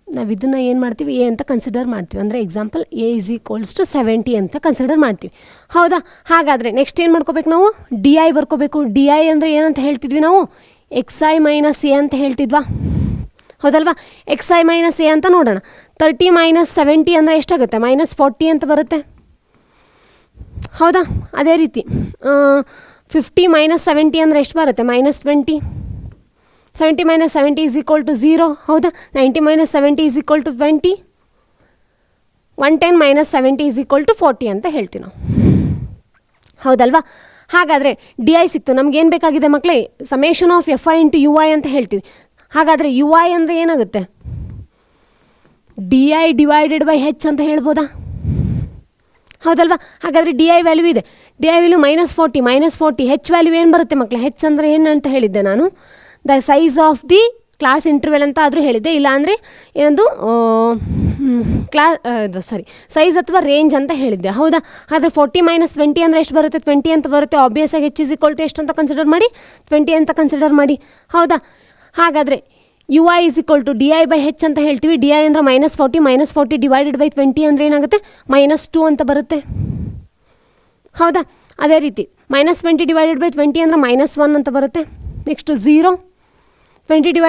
ನಾವು ಇದನ್ನು ಏನು ಮಾಡ್ತೀವಿ? ಎ ಅಂತ ಕನ್ಸಿಡರ್ ಮಾಡ್ತೀವಿ. ಅಂದರೆ ಎಕ್ಸಾಂಪಲ್ A = 70 ಅಂತ ಕನ್ಸಿಡರ್ ಮಾಡ್ತೀವಿ. ಹೌದಾ? ಹಾಗಾದರೆ ನೆಕ್ಸ್ಟ್ ಏನು ಮಾಡ್ಕೋಬೇಕು ನಾವು? DI ಬರ್ಕೋಬೇಕು. DI ಅಂದರೆ ಏನಂತ ಹೇಳ್ತಿದ್ವಿ ನಾವು? XI - A ಅಂತ ಹೇಳ್ತಿದ್ವಾ? ಹೌದಲ್ವಾ? XI - A ಅಂತ ನೋಡೋಣ. 30 - 70 ಅಂದರೆ ಎಷ್ಟಾಗುತ್ತೆ? -40 ಅಂತ ಬರುತ್ತೆ. ಹೌದಾ? ಅದೇ ರೀತಿ 50 - 70 ಅಂದರೆ ಎಷ್ಟು ಬರುತ್ತೆ? -20. 70 - 70 = 0. ಹೌದಾ? 90 - 70 = 20. 110 - 70 = 40 ಅಂತ ಹೇಳ್ತೀವಿ ನಾವು. ಹೌದಲ್ವಾ? ಹಾಗಾದರೆ DI ಸಿಕ್ತು. ನಮಗೇನು ಬೇಕಾಗಿದೆ ಮಕ್ಕಳೇ? ಸಮೇಷನ್ ಆಫ್ FI × UI ಅಂತ ಹೇಳ್ತೀವಿ. ಹಾಗಾದರೆ UI ಅಂದರೆ ಏನಾಗುತ್ತೆ? DI / H ಅಂತ ಹೇಳ್ಬೋದಾ? ಹೌದಲ್ವಾ? ಹಾಗಾದರೆ DI ವ್ಯಾಲ್ಯೂ ಇದೆ. DI value -40. H ವ್ಯಾಲ್ಯೂ ಏನು ಬರುತ್ತೆ ಮಕ್ಕಳೇ? H ಅಂದರೆ ಏನು ಅಂತ ಹೇಳಿದ್ದೆ ನಾನು? The size of the class interval ಅಂತ ಆದರೂ ಹೇಳಿದ್ದೆ. ಇಲ್ಲಾಂದರೆ ಏನದು ಸೈಜ್ ಅಥವಾ ರೇಂಜ್ ಅಂತ ಹೇಳಿದ್ದೆ. ಹೌದಾ? ಆದರೆ 40 - 20 ಅಂದರೆ ಎಷ್ಟು ಬರುತ್ತೆ? 20 ಅಂತ ಬರುತ್ತೆ. ಆಬ್ವಿಯಸ್ ಆಗಿ H = ಎಷ್ಟು ಅಂತ ಕನ್ಸಿಡರ್ ಮಾಡಿ? 20 ಅಂತ ಕನ್ಸಿಡರ್ ಮಾಡಿ. ಹೌದಾ? ಹಾಗಾದರೆ UI = DI / H ಅಂತ ಹೇಳ್ತೀವಿ. DI ಅಂದರೆ -40. -40 / 20 ಅಂದರೆ ಏನಾಗುತ್ತೆ? -2 ಅಂತ ಬರುತ್ತೆ. ಹೌದಾ? ಅದೇ ರೀತಿ -20 / 20 ಅಂದರೆ -1 ಅಂತ ಬರುತ್ತೆ. ನೆಕ್ಸ್ಟ್ 0. 20 /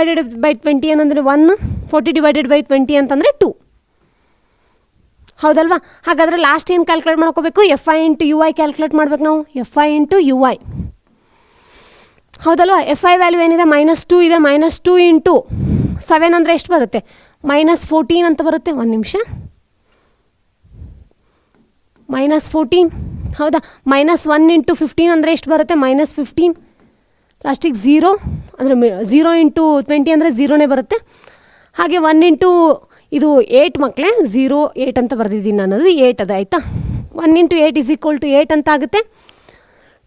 20 ಏನಂದರೆ 1. 40 / 20 ಅಂತಂದರೆ 2. ಹೌದಲ್ವಾ? ಹಾಗಾದರೆ ಲಾಸ್ಟ್ ಏನು ಕ್ಯಾಲ್ಕುಲೇಟ್ ಮಾಡ್ಕೋಬೇಕು? FI × UI ಕ್ಯಾಲ್ಕುಲೇಟ್ ಮಾಡ್ಬೇಕು ನಾವು. FI × UI. ಹೌದಲ್ವಾ? FI ವ್ಯಾಲ್ಯೂ ಏನಿದೆ? -2 ಇದೆ. -2 × 7 ಅಂದರೆ ಎಷ್ಟು ಬರುತ್ತೆ? -14 ಅಂತ ಬರುತ್ತೆ. ಒಂದು ನಿಮಿಷ. -14. ಹೌದಾ? -1 × 15 ಅಂದರೆ ಎಷ್ಟು ಬರುತ್ತೆ? -15. ಲಾಸ್ಟಿಗೆ 0 ಅಂದರೆ 0 × 20 ಅಂದರೆ 0ನೇ ಬರುತ್ತೆ. ಹಾಗೆ 1 × ಇದು 8 ಮಕ್ಕಳೇ 0 8 ಅಂತ ಬರೆದಿದ್ದೀನಿ ನಾನು, ಅದು 8 ಅದು ಆಯಿತಾ. 1 × 8 = 8 ಅಂತ ಆಗುತ್ತೆ.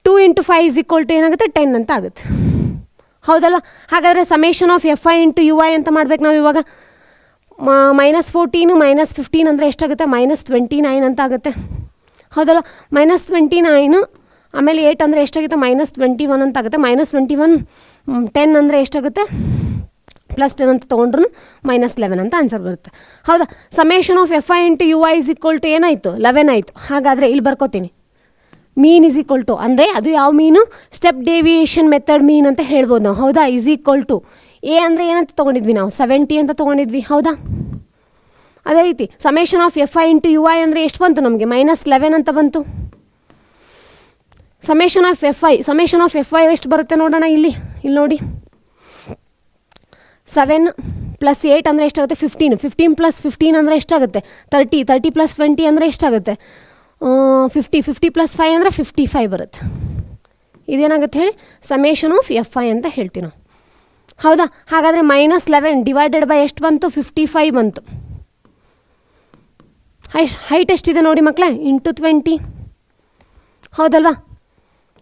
2 × 5 ಏನಾಗುತ್ತೆ 10 ಅಂತ ಆಗುತ್ತೆ, ಹೌದಲ್ವಾ. ಹಾಗಾದರೆ ಸಮೇಷನ್ ಆಫ್ FI × UI ಅಂತ ಮಾಡ್ಬೇಕು ನಾವು ಇವಾಗ. -14 -15 ಅಂದರೆ ಎಷ್ಟಾಗುತ್ತೆ -29 ಅಂತ ಆಗುತ್ತೆ, ಹೌದಲ್ವ. -29 ಆಮೇಲೆ 8 ಅಂದರೆ ಎಷ್ಟಾಗುತ್ತೆ -21 ಅಂತ ಆಗುತ್ತೆ. -21 10 ಅಂದರೆ ಎಷ್ಟಾಗುತ್ತೆ +10 ಅಂತ ತೊಗೊಂಡ್ರು -11 ಅಂತ ಆನ್ಸರ್ ಬರುತ್ತೆ, ಹೌದಾ. ಸಮೇಷನ್ ಆಫ್ FI × UI = ಏನಾಯಿತು 11 ಆಯಿತು. ಹಾಗಾದರೆ ಇಲ್ಲಿ ಬರ್ಕೋತೀನಿ ಮೀನ್ = ಅಂದರೆ ಅದು ಯಾವ ಮೀನು, ಸ್ಟೆಪ್ ಡೆವಿಯೇಷನ್ ಮೆಥಡ್ ಮೀನ್ ಅಂತ ಹೇಳ್ಬೋದು ನಾವು, ಹೌದಾ. = A ಅಂದರೆ ಏನಂತ ತೊಗೊಂಡಿದ್ವಿ ನಾವು 70 ಅಂತ ತೊಗೊಂಡಿದ್ವಿ, ಹೌದಾ. ಅದೇ ರೀತಿ ಸಮೇಷನ್ ಆಫ್ FI × UI ಅಂದರೆ ಎಷ್ಟು ಬಂತು ನಮಗೆ -11 ಅಂತ ಬಂತು. ಸಮೇಷನ್ ಆಫ್ FI ಎಷ್ಟು ಬರುತ್ತೆ ನೋಡೋಣ, ಇಲ್ಲಿ ನೋಡಿ 7 + 8 ಅಂದರೆ ಎಷ್ಟಾಗುತ್ತೆ 15 15 + 15 ಅಂದರೆ ಎಷ್ಟಾಗುತ್ತೆ 30 30 + 20 ಅಂದರೆ ಎಷ್ಟಾಗುತ್ತೆ 50 50 + 5 ಅಂದರೆ 55 ಬರುತ್ತೆ. ಇದೇನಾಗುತ್ತೆ ಹೇಳಿ ಸಮೇಷನ್ ಆಫ್ FI ಅಂತ ಹೇಳ್ತೀವಿ ನಾವು, ಹೌದಾ. ಹಾಗಾದರೆ -11 ಡಿವೈಡೆಡ್ ಬೈ ಎಷ್ಟು ಬಂತು 55 ಬಂತು. ಹೈಟ್ ಎಷ್ಟಿದೆ ನೋಡಿ ಮಕ್ಕಳೇ × 20, ಹೌದಲ್ವಾ.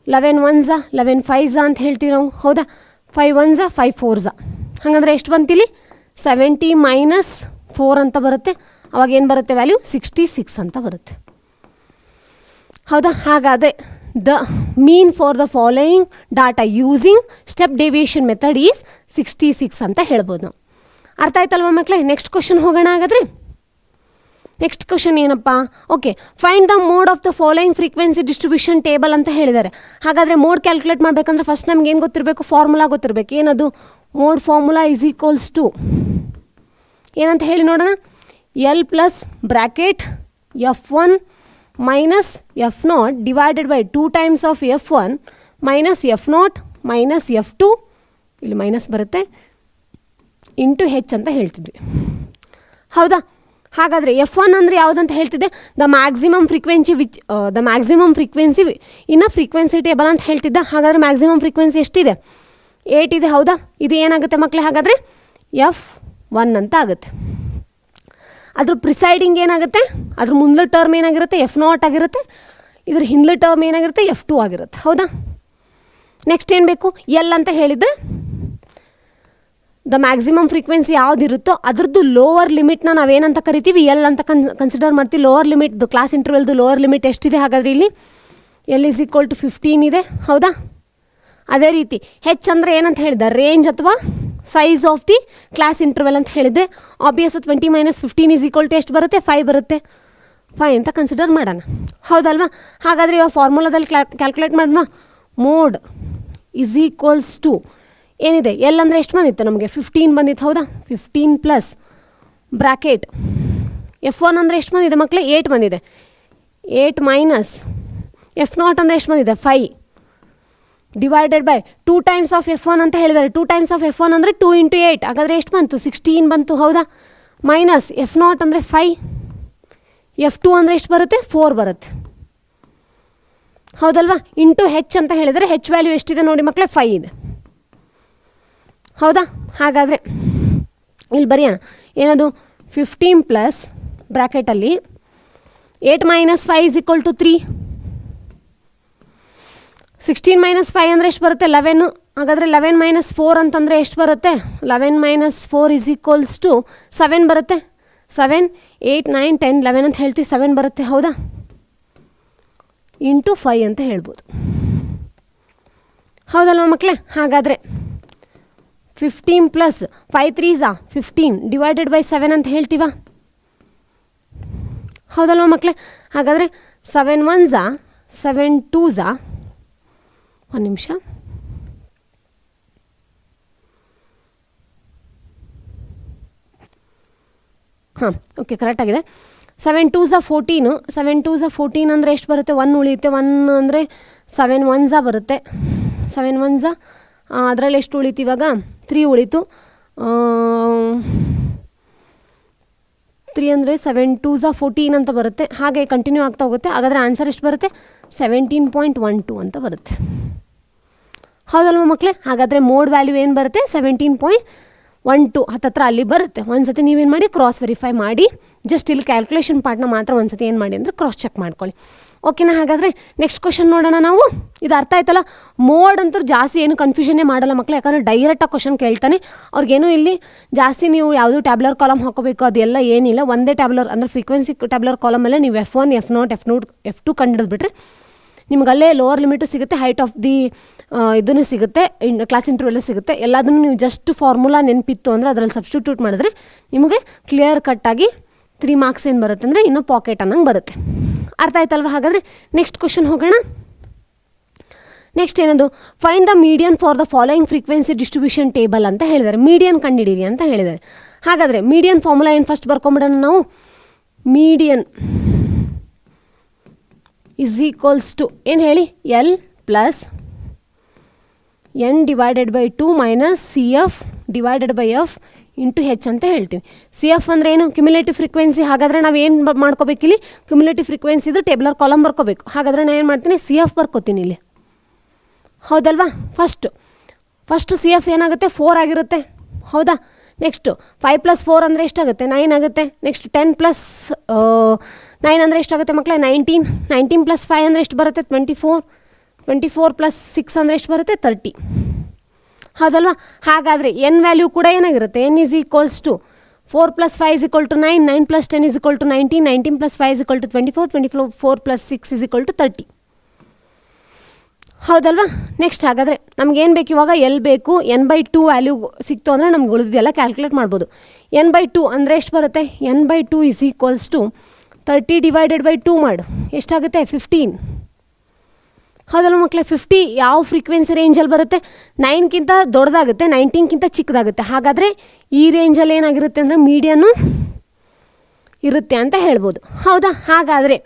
11 1s 11 5s ಅಂತ ಹೇಳ್ತೀವಿ ನಾವು, ಹೌದಾ. 5 1s 5 4s, ಹಾಗಂದರೆ ಎಷ್ಟು ಬಂತಿಲ್ಲಿ 70 - 4 ಅಂತ ಬರುತ್ತೆ. ಅವಾಗ ಏನು ಬರುತ್ತೆ ವ್ಯಾಲ್ಯೂ 66 ಅಂತ ಬರುತ್ತೆ, ಹೌದಾ. ಹಾಗಾದರೆ the mean for the following data using step deviation method is 66 ಅಂತ ಹೇಳ್ಬೋದು ನಾವು. ಅರ್ಥ ಆಯ್ತಲ್ವ ಮಕ್ಕಳೇ. ನೆಕ್ಸ್ಟ್ ಕ್ವಶನ್ ಹೋಗೋಣ. ಹಾಗಾದರೆ ನೆಕ್ಸ್ಟ್ ಕ್ವಶನ್ ಏನಪ್ಪ, okay, find the mode of the following frequency distribution table ಅಂತ ಹೇಳಿದ್ದಾರೆ. ಹಾಗಾದರೆ ಮೋಡ್ ಕ್ಯಾಲ್ಕುಲೇಟ್ ಮಾಡಬೇಕಂದ್ರೆ ಫಸ್ಟ್ ನಮ್ಗೆ ಏನು ಗೊತ್ತಿರಬೇಕು, ಫಾರ್ಮುಲಾ ಗೊತ್ತಿರಬೇಕು. ಏನದು ಮೋಡ್ ಫಾರ್ಮುಲಾ = ಏನಂತ ಹೇಳಿ ನೋಡೋಣ, L + bracket F1 - F0 divided by 2 times of F1 - F0 - F2, ಇಲ್ಲಿ ಮೈನಸ್ ಬರುತ್ತೆ, × H ಅಂತ ಹೇಳ್ತಿದ್ವಿ, ಹೌದಾ. ಹಾಗಾದರೆ F1 ಅಂದರೆ ಯಾವುದಂತ ಹೇಳ್ತಿದ್ದೆ, ದ ಮ್ಯಾಕ್ಸಿಮಮ್ ಫ್ರೀಕ್ವೆನ್ಸಿ ಇನ್ನು ಫ್ರೀಕ್ವೆನ್ಸಿ ಟೇಬಲ್ ಅಂತ ಹೇಳ್ತಿದ್ದ. ಹಾಗಾದರೆ ಮ್ಯಾಕ್ಸಿಮಮ್ ಫ್ರೀಕ್ವೆನ್ಸಿ ಎಷ್ಟಿದೆ 8 ಇದೆ, ಹೌದಾ. ಇದು ಏನಾಗುತ್ತೆ ಮಕ್ಕಳೇ ಹಾಗಾದರೆ F1 ಅಂತ ಆಗುತ್ತೆ. ಅದ್ರ ಪ್ರಿಸೈಡಿಂಗ್ ಏನಾಗುತ್ತೆ, ಅದ್ರ ಮುಂದೆ ಟರ್ಮ್ ಏನಾಗಿರುತ್ತೆ F0 ಆಗಿರುತ್ತೆ, ಇದ್ರ ಹಿಂದೆ ಟರ್ಮ್ ಏನಾಗಿರುತ್ತೆ F2 ಆಗಿರುತ್ತೆ, ಹೌದಾ. ನೆಕ್ಸ್ಟ್ ಏನು ಬೇಕು, L ಅಂತ ಹೇಳಿದ್ದೆ ದ ಮ್ಯಾಕ್ಸಿಮಮ್ ಫ್ರೀಕ್ವೆನ್ಸಿ ಯಾವುದಿರುತ್ತೋ ಅದರದ್ದು ಲೋವರ್ ಲಿಮಿಟ್ನ ನಾವೇನಂತ ಕರಿತೀವಿ L ಅಂತ ಕನ್ಸಿಡರ್ ಮಾಡ್ತೀವಿ. ಲೋವರ್ ಲಿಮಿಟ್ ಕ್ಲಾಸ್ ಇಂಟರ್ವೆಲ್ದು ಲೋವರ್ ಲಿಮಿಟ್ ಎಷ್ಟಿದೆ ಹಾಗಾದರೆ ಇಲ್ಲಿ L = 15 ಇದೆ, ಹೌದಾ. ಅದೇ ರೀತಿ H ಅಂದರೆ ಏನಂತ ಹೇಳಿದೆ, ರೇಂಜ್ ಅಥವಾ size of the class interval ಅಂತ ಹೇಳಿದೆ. ಆಬ್ವಿಯಸ್ 20 - 15 ಎಷ್ಟು ಬರುತ್ತೆ 5 ಬರುತ್ತೆ, 5 ಅಂತ ಕನ್ಸಿಡರ್ ಮಾಡೋಣ, ಹೌದಲ್ವಾ. ಹಾಗಾದರೆ ಇವಾಗ ಫಾರ್ಮುಲಾದಲ್ಲಿ ಕ್ಯಾಲ್ಕುಲೇಟ್ ಮಾಡೋಣ. ಮೋಡ್ = ಏನಿದೆ L ಅಂದರೆ ಎಷ್ಟು ಬಂದಿತ್ತು ನಮಗೆ 15 ಬಂದಿತ್ತು, ಹೌದಾ. 15 + ಬ್ರ್ಯಾಕೆಟ್ F1 ಅಂದರೆ ಎಷ್ಟು ಬಂದಿದೆ ಮಕ್ಕಳೇ 8 ಬಂದಿದೆ. 8 - F0 ಅಂದರೆ ಎಷ್ಟು ಬಂದಿದೆ 5 divided by 2 times of F1 ಅಂತ ಹೇಳಿದ್ದಾರೆ. 2 ಟೈಮ್ಸ್ ಆಫ್ F1 ಅಂದರೆ 2 × 8, ಹಾಗಾದರೆ ಎಷ್ಟು ಬಂತು 16 ಬಂತು, ಹೌದಾ. ಮೈನಸ್ F0 ಅಂದರೆ 5, F2 ಅಂದರೆ ಎಷ್ಟು ಬರುತ್ತೆ 4 ಬರುತ್ತೆ, ಹೌದಲ್ವಾ. × H ಅಂತ ಹೇಳಿದರೆ H ವ್ಯಾಲ್ಯೂ ಎಷ್ಟಿದೆ ನೋಡಿ ಮಕ್ಕಳೇ 5 ಇದೆ, ಹೌದಾ. ಹಾಗಾದರೆ ಇಲ್ಲಿ ಬರೆಯೋಣ, ಏನದು 15 + ಬ್ರ್ಯಾಕೆಟಲ್ಲಿ 8 - 5 = 3, 16 - 5 ಅಂದರೆ ಎಷ್ಟು ಬರುತ್ತೆ 11. ಹಾಗಾದರೆ 11 - 4 ಅಂತಂದರೆ ಎಷ್ಟು ಬರುತ್ತೆ 11 - 4 = 7 ಬರುತ್ತೆ. 7 8 9 10 11 ಅಂತ ಹೇಳ್ತೀವಿ, 7 ಬರುತ್ತೆ, ಹೌದಾ. × 5 ಅಂತ ಹೇಳ್ಬೋದು, ಹೌದಲ್ವ ಮಕ್ಕಳೇ. ಹಾಗಾದರೆ 15 + 5 3s 15 ಡಿವೈಡೆಡ್ ಬೈ 7 ಅಂತ ಹೇಳ್ತೀವ, ಹೌದಲ್ವ ಮಕ್ಕಳೇ. ಹಾಗಾದರೆ 7 1s 7 2s, ಒಂದು ನಿಮಿಷ, ಹಾಂ ಓಕೆ ಕರೆಕ್ಟಾಗಿದೆ. 7 2s 14, 7 2s 14 ಅಂದರೆ ಎಷ್ಟು ಬರುತ್ತೆ 1 ಉಳಿಯುತ್ತೆ. 1 ಅಂದರೆ 7 1s ಬರುತ್ತೆ. 7 1s ಅದರಲ್ಲಿ ಎಷ್ಟು ಉಳಿತು ಇವಾಗ 3 ಉಳಿತು. 3 ಅಂದರೆ 7 2s 14 ಅಂತ ಬರುತ್ತೆ. ಹಾಗೆ ಕಂಟಿನ್ಯೂ ಆಗ್ತಾ ಹೋಗುತ್ತೆ. ಹಾಗಾದರೆ ಆನ್ಸರ್ ಎಷ್ಟು ಬರುತ್ತೆ 17.12 ಅಂತ ಬರುತ್ತೆ, ಹೌದಲ್ವ ಮಕ್ಕಳೇ. ಹಾಗಾದರೆ ಮೋಡ್ ವ್ಯಾಲ್ಯೂ ಏನು ಬರುತ್ತೆ 17.12 1 2 ಹತ್ತತ್ರ ಅಲ್ಲಿ ಬರುತ್ತೆ. ಒಂದು ಸತಿ ನೀವೇನು ಮಾಡಿ ಕ್ರಾಸ್ ವೆರಿಫೈ ಮಾಡಿ, ಜಸ್ಟ್ ಇಲ್ಲಿ ಕ್ಯಾಲ್ಕುಲೇಷನ್ ಪಾರ್ಟ್ನ ಮಾತ್ರ ಒಂದು ಸತಿ ಏನು ಮಾಡಿ ಅಂದರೆ ಕ್ರಾಸ್ ಚೆಕ್ ಮಾಡ್ಕೊಳ್ಳಿ. ಓಕೆನಾ? ಹಾಗಾದರೆ ನೆಕ್ಸ್ಟ್ ಕ್ವಶನ್ ನೋಡೋಣ ನಾವು. ಇದು ಅರ್ಥ ಆಯ್ತಲ್ಲ? ಮೋಡ್ ಅಂತೂ ಜಾಸ್ತಿ ಏನು ಕನ್ಫ್ಯೂಷನ್ನೇ ಮಾಡಲ್ಲ ಮಕ್ಕಳು, ಯಾಕಂದರೆ ಡೈರೆಕ್ಟಾಗಿ ಕ್ವಶನ್ ಕೇಳ್ತಾನೆ. ಅವ್ರಿಗೇನು ಇಲ್ಲಿ ಜಾಸ್ತಿ ನೀವು ಯಾವುದು ಟ್ಯಾಬ್ಲರ್ ಕಾಲಮ್ ಹಾಕೋಬೇಕು ಅದೆಲ್ಲ ಏನಿಲ್ಲ. ಒಂದೇ ಟ್ಯಾಬ್ಲರ್ ಅಂದರೆ ಫ್ರೀಕ್ವೆನ್ಸಿ ಟ್ಯಾಬ್ಲರ್ ಕಾಲಮಲ್ಲೇ ನೀವು F1 F0 F2 ಕಂಡುಹಿಡಿದ್ಬಿಟ್ರೆ ನಿಮಗಲ್ಲೇ ಲೋವರ್ ಲಿಮಿಟು ಸಿಗುತ್ತೆ, ಹೈಟ್ ಆಫ್ ದಿ ಇದನ್ನು ಸಿಗುತ್ತೆ, ಕ್ಲಾಸ್ ಇಂಟರ್ವಲ್ ಸಿಗುತ್ತೆ. ಎಲ್ಲದನ್ನು ನೀವು ಜಸ್ಟ್ ಫಾರ್ಮುಲಾ ನೆನಪಿತ್ತು ಅಂದರೆ ಅದರಲ್ಲಿ ಸಬ್ಸ್ಟಿಟ್ಯೂಟ್ ಮಾಡಿದ್ರೆ ನಿಮಗೆ ಕ್ಲಿಯರ್ ಕಟ್ಟಾಗಿ 3 ಮಾರ್ಕ್ಸ್ ಏನು ಬರುತ್ತೆ ಅಂದರೆ ಇನ್ನೂ ಪಾಕೆಟ್ ಅನ್ನಂಗೆ ಬರುತ್ತೆ. ಅರ್ಥ ಆಯ್ತಲ್ವ? ಹಾಗಾದರೆ ನೆಕ್ಸ್ಟ್ ಕ್ವಶನ್ ಹೋಗೋಣ. ನೆಕ್ಸ್ಟ್ ಏನದು, find the median for the following frequency distribution table ಅಂತ ಹೇಳಿದ್ದಾರೆ. ಮೀಡಿಯನ್ ಕಂಡುಹಿಡೀರಿ ಅಂತ ಹೇಳಿದ್ದಾರೆ. ಹಾಗಾದರೆ ಮೀಡಿಯನ್ ಫಾರ್ಮುಲಾ ಏನು ಫಸ್ಟ್ ಬರ್ಕೊಂಬಿಡೋಣ ನಾವು. ಮೀಡಿಯನ್ ಇಸ್ ಈಕ್ವಲ್ಸ್ ಟು ಏನು ಹೇಳಿ, L plus N divided by 2 minus CF divided by F into H ಅಂತ ಹೇಳ್ತೀವಿ. CF ಅಂದರೆ ಏನು, ಕ್ಯುಮ್ಯುಲೇಟಿವ್ ಫ್ರೀಕ್ವೆನ್ಸಿ. ಹಾಗಾದರೆ ನಾವು ಏನು ಮಾಡ್ಕೋಬೇಕಿಲ್ಲಿ, ಕ್ಯುಮ್ಯುಲೇಟಿವ್ ಫ್ರೀಕ್ವೆನ್ಸಿದು ಟೇಬ್ಲರ್ ಕಾಲಮ್ ಬರ್ಕೋಬೇಕು. ಹಾಗಾದರೆ ನಾನು ಏನು ಮಾಡ್ತೀನಿ, CF ಬರ್ಕೋತೀನಿ ಇಲ್ಲಿ. ಹೌದಲ್ವಾ? ಫಸ್ಟು CF ಏನಾಗುತ್ತೆ, 4 ಆಗಿರುತ್ತೆ. ಹೌದಾ? ನೆಕ್ಸ್ಟು 5 + 4 ಅಂದರೆ ಎಷ್ಟಾಗುತ್ತೆ, 9 ಆಗುತ್ತೆ. ನೆಕ್ಸ್ಟ್ 10 + 9 ಅಂದರೆ ಎಷ್ಟಾಗುತ್ತೆ ಮಕ್ಕಳೇ, 19. 19 + 5 ಅಂದರೆ ಎಷ್ಟು ಬರುತ್ತೆ, 24. 24 + 6 ಅಂದರೆ ಎಷ್ಟು ಬರುತ್ತೆ, 30. ಹೌದಲ್ವಾ? ಹಾಗಾದರೆ ಎನ್ ವ್ಯಾಲ್ಯೂ ಕೂಡ ಏನಾಗಿರುತ್ತೆ, N = 4 + 5 = 9, 9 + 10 = 19, 19 + 5 = 24, 24 + 6 = 30. ಹೌದಲ್ವಾ? ನೆಕ್ಸ್ಟ್ ಹಾಗಾದರೆ ನಮಗೇನು ಬೇಕು ಇವಾಗ, L ಬೇಕು. N/2 ವ್ಯಾಲ್ಯೂ ಸಿಕ್ತು ಅಂದರೆ ನಮ್ಗೆ ಉಳಿದಿದೆಲ್ಲ ಕ್ಯಾಲ್ಕುಲೇಟ್ ಮಾಡ್ಬೋದು. N/2 ಅಂದರೆ ಎಷ್ಟು ಬರುತ್ತೆ, N/2 = 30 ಡಿವೈಡೆಡ್ ಬೈ 2 ಮಾಡು, ಎಷ್ಟಾಗುತ್ತೆ, 15. ಹೌದಲ್ಲ ಮಕ್ಕಳೇ? 50 ಯಾವ ಫ್ರೀಕ್ವೆನ್ಸಿ ರೇಂಜಲ್ಲಿ ಬರುತ್ತೆ, 9ಗಿಂತ ದೊಡ್ಡದಾಗುತ್ತೆ, 19ಗಿಂತ ಚಿಕ್ಕದಾಗುತ್ತೆ. ಹಾಗಾದರೆ ಈ ರೇಂಜಲ್ಲಿ ಏನಾಗಿರುತ್ತೆ ಅಂದರೆ ಮೀಡಿಯನ್ನು ಇರುತ್ತೆ ಅಂತ ಹೇಳ್ಬೋದು. ಹೌದಾ? ಹಾಗಾದರೆ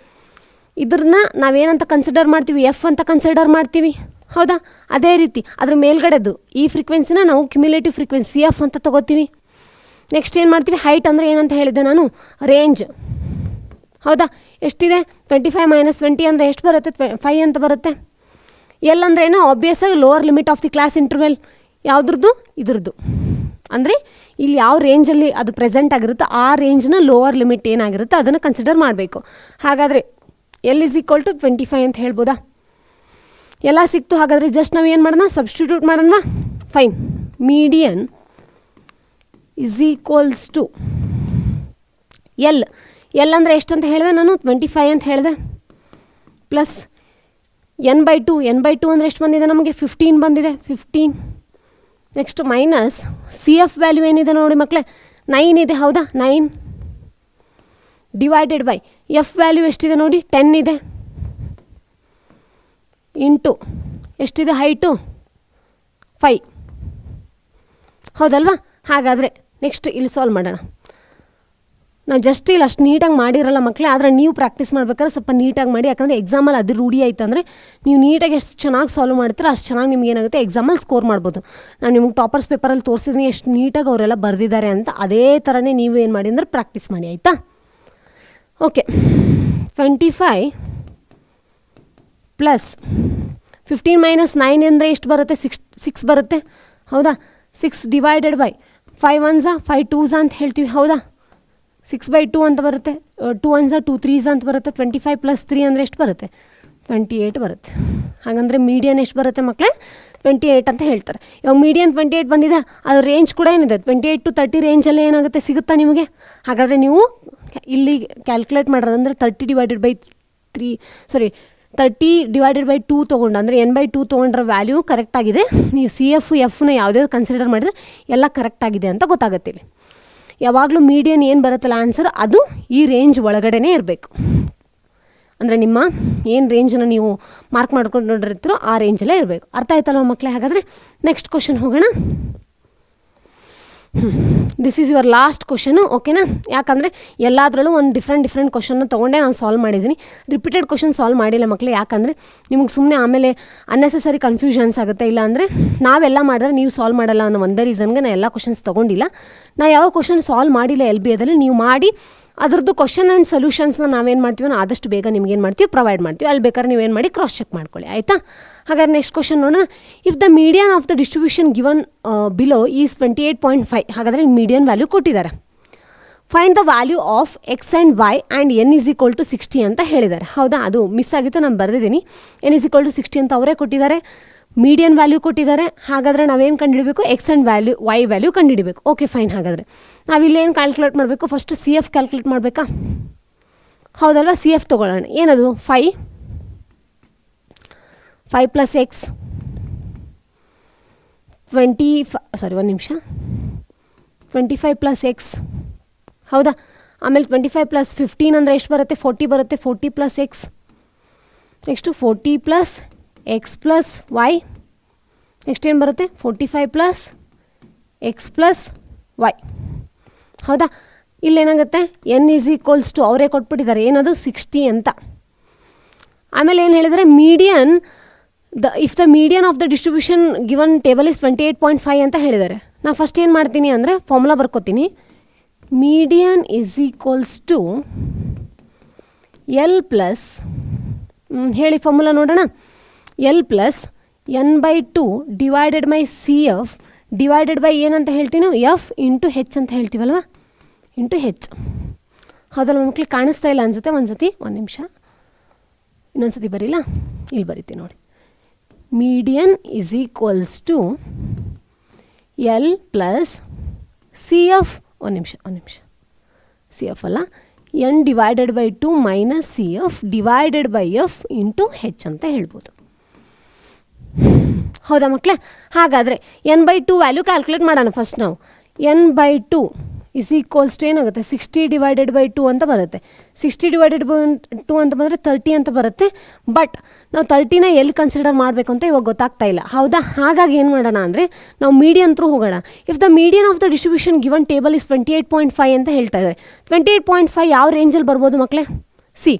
ಇದ್ರನ್ನ ನಾವೇನಂತ ಕನ್ಸಿಡರ್ ಮಾಡ್ತೀವಿ, F ಅಂತ ಕನ್ಸಿಡರ್ ಮಾಡ್ತೀವಿ. ಹೌದಾ? ಅದೇ ರೀತಿ ಅದ್ರ ಮೇಲ್ಗಡೆದು ಈ ಫ್ರೀಕ್ವೆನ್ಸಿನ ನಾವು ಕ್ಯುಮ್ಯುಲೇಟಿವ್ ಫ್ರೀಕ್ವೆನ್ಸಿ CF ಅಂತ ತೊಗೋತೀವಿ. ನೆಕ್ಸ್ಟ್ ಏನು ಮಾಡ್ತೀವಿ, ಹೈಟ್ ಅಂದರೆ ಏನಂತ ಹೇಳಿದ್ದೆ ನಾನು, ರೇಂಜ್. ಹೌದಾ? ಎಷ್ಟಿದೆ, 25 - 20 ಅಂದರೆ ಎಷ್ಟು ಬರುತ್ತೆ, 5 ಅಂತ ಬರುತ್ತೆ. ಎಲ್ ಅಂದರೆ ಏನು, ಆಬ್ವಿಯಸ್ ಆಗಿ lower limit of the class interval. ಯಾವುದ್ರದ್ದು, ಇದ್ರದ್ದು. ಅಂದರೆ ಇಲ್ಲಿ ಯಾವ ರೇಂಜಲ್ಲಿ ಅದು ಪ್ರೆಸೆಂಟ್ ಆಗಿರುತ್ತೋ ಆ ರೇಂಜ್ನ ಲೋವರ್ ಲಿಮಿಟ್ ಏನಾಗಿರುತ್ತೆ ಅದನ್ನು ಕನ್ಸಿಡರ್ ಮಾಡಬೇಕು. ಹಾಗಾದರೆ L = 25 ಅಂತ ಹೇಳ್ಬೋದಾ? ಎಲ್ಲ ಸಿಕ್ತು. ಹಾಗಾದರೆ ಜಸ್ಟ್ ನಾವು ಏನು ಮಾಡೋಣ, ಸಬ್ಸ್ಟಿಟ್ಯೂಟ್ ಮಾಡೋಣ. Fine. Median is equals to L ಅಂದರೆ ಎಷ್ಟು ಅಂತ ಹೇಳಿದೆ ನಾನು, 25 ಅಂತ ಹೇಳಿದೆ. ಪ್ಲಸ್ N/2 ಅಂದರೆ ಎಷ್ಟು ಬಂದಿದೆ ನಮಗೆ, 15 ಬಂದಿದೆ, 15. ನೆಕ್ಸ್ಟ್ ಮೈನಸ್ CF ವ್ಯಾಲ್ಯೂ ಏನಿದೆ ನೋಡಿ ಮಕ್ಕಳೇ, 9 ಇದೆ. ಹೌದಾ? 9 ಡಿವೈಡೆಡ್ ಬೈ F ವ್ಯಾಲ್ಯೂ ಎಷ್ಟಿದೆ ನೋಡಿ, 10 ಇದೆ. ಇಂಟು ಎಷ್ಟಿದೆ ಹೈಟು, 5. ಹೌದಲ್ವಾ? ಹಾಗಾದರೆ ನೆಕ್ಸ್ಟ್ ಇಲ್ಲಿ ಸಾಲ್ವ್ ಮಾಡೋಣ. ನಾನು ಜಸ್ಟ್ ಇಲ್ಲಿ ಅಷ್ಟು ನೀಟಾಗಿ ಮಾಡಿರಲ್ಲ ಮಕ್ಕಳೇ, ಆದರೆ ನೀವು ಪ್ರಾಕ್ಟೀಸ್ ಮಾಡ್ಬೇಕಾದ್ರೆ ಸ್ವಲ್ಪ ನೀಟಾಗಿ ಮಾಡಿ. ಯಾಕಂದರೆ ಎಕ್ಸಾಮಲ್ಲಿ ಅದು ರೂಢಿ ಆಯ್ತು ಅಂದರೆ ನೀವು ನೀಟಾಗಿ ಎಷ್ಟು ಚೆನ್ನಾಗಿ ಸಾಲ್ವ್ ಮಾಡ್ತೀರೋ ಅಷ್ಟು ಚೆನ್ನಾಗಿ ನಿಮ್ಗೆ ಏನಾಗುತ್ತೆ ಎಕ್ಸಾಮಲ್ಲಿ ಸ್ಕೋರ್ ಮಾಡ್ಬೋದು. ನಾನು ನಿಮ್ಗೆ ಟಾಪರ್ಸ್ ಪೇಪರಲ್ಲಿ ತೋರಿಸಿದ್ದೀನಿ ಎಷ್ಟು ನೀಟಾಗಿ ಅವರೆಲ್ಲ ಬರೆದಿದ್ದಾರೆ ಅಂತ. ಅದೇ ಥರನೇ ನೀವು ಏನು ಮಾಡಿ ಅಂದರೆ ಪ್ರಾಕ್ಟೀಸ್ ಮಾಡಿ, ಆಯಿತಾ? ಓಕೆ. 25 ಪ್ಲಸ್ 15 ಮೈನಸ್ 9 ಅಂದರೆ ಎಷ್ಟು ಬರುತ್ತೆ, 6 ಬರುತ್ತೆ. ಹೌದಾ? 6 ಡಿವೈಡೆಡ್ ಬೈ 5 1s 5 2s ಅಂತ ಹೇಳ್ತೀವಿ. ಹೌದಾ? 6/2 ಅಂತ ಬರುತ್ತೆ. 2 1s 2 3s ಅಂತ ಬರುತ್ತೆ. 25 + 3 ಅಂದರೆ ಎಷ್ಟು ಬರುತ್ತೆ, 28 ಬರುತ್ತೆ. ಹಾಗಂದರೆ ಮೀಡಿಯನ್ ಎಷ್ಟು ಬರುತ್ತೆ ಮಕ್ಕಳೇ, 28 ಅಂತ ಹೇಳ್ತಾರೆ. ಇವಾಗ ಮೀಡಿಯನ್ 28 ಬಂದಿದೆ. ಅದು ರೇಂಜ್ ಕೂಡ ಏನಿದೆ, 28 to 30 ರೇಂಜಲ್ಲಿ ಏನಾಗುತ್ತೆ ಸಿಗುತ್ತಾ ನಿಮಗೆ? ಹಾಗಾದರೆ ನೀವು ಇಲ್ಲಿ ಕ್ಯಾಲ್ಕುಲೇಟ್ ಮಾಡೋದು ಅಂದರೆ 30 ಡಿವೈಡೆಡ್ ಬೈ 2 ತೊಗೊಂಡು, ಅಂದರೆ N/2 ತೊಗೊಂಡ್ರೆ ವ್ಯಾಲ್ಯೂ ಕರೆಕ್ಟಾಗಿದೆ. ನೀವು CF Fನ ಯಾವುದೇ ಕನ್ಸಿಡರ್ ಮಾಡಿದ್ರೆ ಎಲ್ಲ ಕರೆಕ್ಟಾಗಿದೆ ಅಂತ ಗೊತ್ತಾಗುತ್ತೆ. ಇಲ್ಲಿ ಯಾವಾಗಲೂ ಮೀಡಿಯನ್ ಏನು ಬರುತ್ತಲ್ಲ ಆನ್ಸರ್, ಅದು ಈ ರೇಂಜ್ ಒಳಗಡೆನೇ ಇರಬೇಕು. ಅಂದರೆ ನಿಮ್ಮ ಏನು ರೇಂಜನ್ನು ನೀವು ಮಾರ್ಕ್ ಮಾಡ್ಕೊಂಡಿರ್ತೀರೋ ಆ ರೇಂಜಲ್ಲೇ ಇರಬೇಕು. ಅರ್ಥ ಆಯ್ತಲ್ವ ಮಕ್ಕಳೇ? ಹಾಗಾದರೆ ನೆಕ್ಸ್ಟ್ ಕ್ವಶನ್ ಹೋಗೋಣ. This is your last question. ಓಕೆನಾ? ಯಾಕಂದರೆ ಎಲ್ಲದರಲ್ಲೂ ಒಂದು ಡಿಫ್ರೆಂಟ್ ಕ್ವಶನ್ನ ತೊಗೊಂಡೇ ನಾನು ಸಾಲ್ವ್ ಮಾಡಿದ್ದೀನಿ. ರಿಪೀಟೆಡ್ ಕ್ವಶನ್ ಸಾಲ್ವ್ ಮಾಡಿಲ್ಲ ಮಕ್ಕಳೇ. ಯಾಕಂದರೆ ನಿಮಗೆ ಸುಮ್ಮನೆ ಆಮೇಲೆ ಅನ್ನೆಸೆಸರಿ ಕನ್ಫ್ಯೂಷನ್ಸ್ ಆಗುತ್ತೆ. ಇಲ್ಲ ಅಂದರೆ ನಾವೆಲ್ಲ ಮಾಡಿದ್ರೆ ನೀವು ಸಾಲ್ವ್ ಮಾಡಲ್ಲ ಅನ್ನೋ ಒಂದೇ ರೀಸನ್ಗೆ ನಾನು ಎಲ್ಲ ಕ್ವಶನ್ಸ್ ತೊಗೊಂಡಿಲ್ಲ. ನಾ ಯಾವ ಕ್ವಶನ್ ಸಾಲ್ವ್ ಮಾಡಿಲ್ಲ LBAದಲ್ಲಿ, ನೀವು ಮಾಡಿ ಅದರದ್ದು ಕ್ವಶನ್ ಆ್ಯಂಡ್ ಸೊಲ್ಯೂಷನ್ಸ್ನ ನಾವೇನು ಮಾಡ್ತೀವಿ ಆದಷ್ಟು ಬೇಗ ನಿಮ್ಗೆ ಏನು ಮಾಡ್ತೀವಿ ಪ್ರೊವೈಡ್ ಮಾಡ್ತೀವಿ. ಅಲ್ಲಿ ಬೇಕಾದ್ರೆ ನೀವೇನು ಮಾಡಿ ಕ್ರಾಸ್ ಚೆಕ್ ಮಾಡ್ಕೊಳ್ಳಿ, ಆಯಿತಾ? ಹಾಗಾದ್ರೆ ನೆಕ್ಸ್ಟ್ ಕ್ವಶನ್ ನೋಡೋಣ. If the median of the distribution given below is 28.5, ಹಾಗಾದರೆ ಮೀಡಿಯನ್ ವ್ಯಾಲ್ಯೂ ಕೊಟ್ಟಿದ್ದಾರೆ. Find the value of x and y and n = 60 ಅಂತ ಹೇಳಿದ್ದಾರೆ. ಹೌದಾ, ಅದು ಮಿಸ್ ಆಗಿತ್ತು, ನಾನು ಬರೆದಿದ್ದೀನಿ. n = 60 ಅಂತ ಅವರೇ ಕೊಟ್ಟಿದ್ದಾರೆ, ಮೀಡಿಯನ್ ವ್ಯಾಲ್ಯೂ ಕೊಟ್ಟಿದ್ದಾರೆ. ಹಾಗಾದರೆ ನಾವೇನು ಕಂಡುಹಿಡಬೇಕು? ಎಕ್ಸ್ ಆ್ಯಂಡ್ ವೈ ವ್ಯಾಲ್ಯೂ ಕಂಡುಹಿಡಬೇಕು. Okay fine. ಹಾಗಾದರೆ ನಾವಿಲ್ಲೇನು ಕ್ಯಾಲ್ಕುಲೇಟ್ ಮಾಡಬೇಕು? ಫಸ್ಟ್ ಸಿ ಎಫ್ ಕ್ಯಾಲ್ಕುಲೇಟ್ ಮಾಡಬೇಕಾ? ಹೌದಲ್ವಾ, ಸಿ ಎಫ್ ತೊಗೊಳ್ಳೋಣ. ಏನದು? 5 + ಎಕ್ಸ್ 25 + ಎಕ್ಸ್. ಹೌದಾ, ಆಮೇಲೆ 25 + 15 ಅಂದರೆ ಎಷ್ಟು ಬರುತ್ತೆ? 40 ಬರುತ್ತೆ. 40 + x. Next 40 + x + y. Next ಏನು ಬರುತ್ತೆ? 45 + ಎಕ್ಸ್ + ವೈ. ಹೌದಾ, ಇಲ್ಲೇನಾಗುತ್ತೆ? n = ಅವರೇ ಕೊಟ್ಬಿಟ್ಟಿದ್ದಾರೆ, ಏನದು? 60 ಅಂತ. ಆಮೇಲೆ ಏನು ಹೇಳಿದರೆ? Median if the median of the distribution given table is 28.5 ಅಂತ ಹೇಳಿದ್ದಾರೆ. ನಾನು ಫಸ್ಟ್ ಏನು ಮಾಡ್ತೀನಿ ಅಂದರೆ ಫಾರ್ಮುಲಾ ಬರ್ಕೋತೀನಿ. ಮೀಡಿಯನ್ = L ಪ್ಲಸ್, ಹೇಳಿ ಫಾರ್ಮುಲಾ ನೋಡೋಣ. L + n/2 divided by C f divided by ಏನಂತ ಹೇಳ್ತೀನಿ? ಎಫ್ ಇಂಟು ಹೆಚ್ ಅಂತ ಹೇಳ್ತೀವಲ್ವ, ಇಂಟು ಹೆಚ್. ಹೌದಲ್ಲ ಮಕ್ಕಳಿಗೆ? ಕಾಣಿಸ್ತಾ ಇಲ್ಲ ಅನ್ಸುತ್ತೆ. ಒಂದು ನಿಮಿಷ ಇನ್ನೊಂದು ಸತಿ ಬರೀಲ್ಲ, ಇಲ್ಲಿ ಬರೀತೀನಿ ನೋಡಿ. ಮೀಡಿಯನ್ = L + ಸಿ ಎಫ್, ಒಂದು ನಿಮಿಷ ಸಿ ಎಫ್ ಅಲ್ಲ, n/2 - c f divided by f into h ಅಂತ ಹೇಳ್ಬೋದು. ಹೌದಾ ಮಕ್ಕಳೇ? ಹಾಗಾದರೆ n/2 ವ್ಯಾಲ್ಯೂ ಕ್ಯಾಲ್ಕುಲೇಟ್ ಮಾಡೋಣ ಫಸ್ಟ್ ನಾವು. n/2 ಏನಾಗುತ್ತೆ? 60 ಡಿವೈಡೆಡ್ ಬೈ 2 ಅಂತ ಬರುತ್ತೆ. 60 ಡಿವೈಡೆಡ್ ಬೈ 2 ಅಂತ ಬಂದರೆ 30 ಅಂತ ಬರುತ್ತೆ. ಬಟ್ ನಾವು 30ನ ಎಲ್ಲಿ ಕನ್ಸಿಡರ್ ಮಾಡಬೇಕು ಅಂತ ಇವಾಗ ಗೊತ್ತಾಗ್ತಾ ಇಲ್ಲ. ಹೌದಾ, ಹಾಗಾಗಿ ಏನು ಮಾಡೋಣ ಅಂದರೆ ನಾವು ಮೀಡಿಯನ್ ಥ್ರೂ ಹೋಗೋಣ. If the median of the distribution given table is 28.5 ಅಂತ ಹೇಳ್ತಾ ಇದ್ದಾರೆ. 28.5 ಯಾವ ರೇಂಜಲ್ಲಿ ಬರ್ಬೋದು ಮಕ್ಕಳೇ? ಸಿ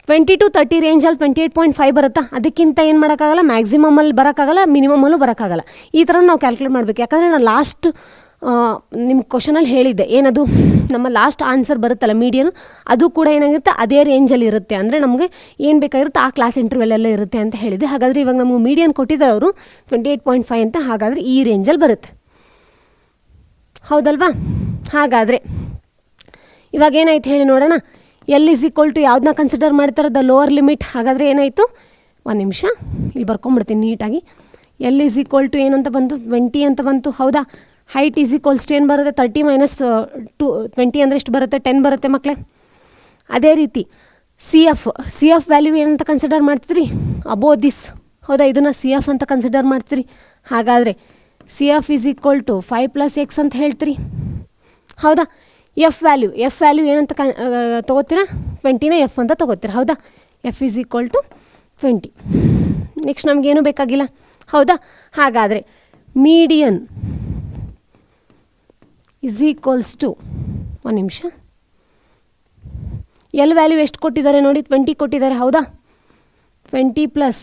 20 to 30 ರೇಂಜಲ್ಲಿ 28.5 ಬರುತ್ತಾ? ಅದಕ್ಕಿಂತ ಏನು ಮಾಡೋಕ್ಕಾಗಲ್ಲ, ಮ್ಯಾಕ್ಸಿಮಮಲ್ಲಿ ಬರೋಕ್ಕಾಗಲ್ಲ, ಮಿನಿಮಮಲ್ಲೂ ಬರೋಕ್ಕಾಗಲ್ಲ. ಈ ಥರ ನಾವು ಕ್ಯಾಲ್ಕುಲೇಟ್ ಮಾಡಬೇಕು. ಯಾಕಂದರೆ ನಾನು ಲಾಸ್ಟ್ ನಿಮ್ಮ ಕ್ವಶನಲ್ಲಿ ಹೇಳಿದ್ದೆ, ಏನದು ನಮ್ಮ ಲಾಸ್ಟ್ ಆನ್ಸರ್ ಬರುತ್ತಲ್ಲ ಮೀಡಿಯನ್, ಅದು ಕೂಡ ಏನಾಗಿರುತ್ತೆ? ಅದೇ ರೇಂಜಲ್ಲಿ ಇರುತ್ತೆ. ಅಂದರೆ ನಮಗೆ ಏನು ಬೇಕಾಗಿರುತ್ತೆ ಆ ಕ್ಲಾಸ್ ಇಂಟರ್ವೆಲ್ಲ ಇರುತ್ತೆ ಅಂತ ಹೇಳಿದೆ. ಹಾಗಾದರೆ ಇವಾಗ ನಮಗೆ ಮೀಡಿಯನ್ ಕೊಟ್ಟಿದ್ದಾರೆ ಅವರು 28.5 ಅಂತ. ಹಾಗಾದರೆ ಈ ರೇಂಜಲ್ಲಿ ಬರುತ್ತೆ. ಹೌದಲ್ವಾ? ಹಾಗಾದರೆ ಇವಾಗ ಏನಾಯ್ತು ಹೇಳಿ ನೋಡೋಣ. L = ಯಾವುದನ್ನ ಕನ್ಸಿಡರ್ ಮಾಡ್ತಾರೆ? The lower limit. ಹಾಗಾದರೆ ಏನಾಯಿತು? ಒಂದು ನಿಮಿಷ ಇಲ್ಲಿ ಬರ್ಕೊಂಡ್ಬಿಡ್ತೀನಿ ನೀಟಾಗಿ. L = ಏನಂತ ಬಂತು? 20 ಅಂತ ಬಂತು. ಹೌದಾ, ಹೈಟ್ ಏನು ಬರುತ್ತೆ? 30 - 20 ಅಂದರೆ ಎಷ್ಟು ಬರುತ್ತೆ? 10 ಬರುತ್ತೆ ಮಕ್ಕಳೇ. ಅದೇ ರೀತಿ ಸಿ ಎಫ್ ವ್ಯಾಲ್ಯೂ ಏನಂತ ಕನ್ಸಿಡರ್ ಮಾಡ್ತೀರಿ? ಅಬೋ ದಿಸ್. ಹೌದಾ, ಇದನ್ನು ಸಿ ಎಫ್ ಅಂತ ಕನ್ಸಿಡರ್ ಮಾಡ್ತೀರಿ. ಹಾಗಾದರೆ ಸಿ ಎಫ್ = 5 + ಎಕ್ಸ್ ಅಂತ ಹೇಳ್ತೀರಿ. ಹೌದಾ, ಎಫ್ ವ್ಯಾಲ್ಯೂ ಏನಂತ ತೊಗೋತೀರಾ? 20ನ ಎಫ್ ಅಂತ ತೊಗೋತೀರಾ. ಹೌದಾ, ಎಫ್ = 20. ನೆಕ್ಸ್ಟ್ ನಮಗೇನು ಬೇಕಾಗಿಲ್ಲ. ಹೌದಾ, ಹಾಗಾದರೆ ಮೀಡಿಯನ್ = ಒಂದು ನಿಮಿಷ, ಎಲ್ ವ್ಯಾಲ್ಯೂ ಎಷ್ಟು ಕೊಟ್ಟಿದ್ದಾರೆ ನೋಡಿ? 20 ಕೊಟ್ಟಿದ್ದಾರೆ. ಹೌದಾ, 20 +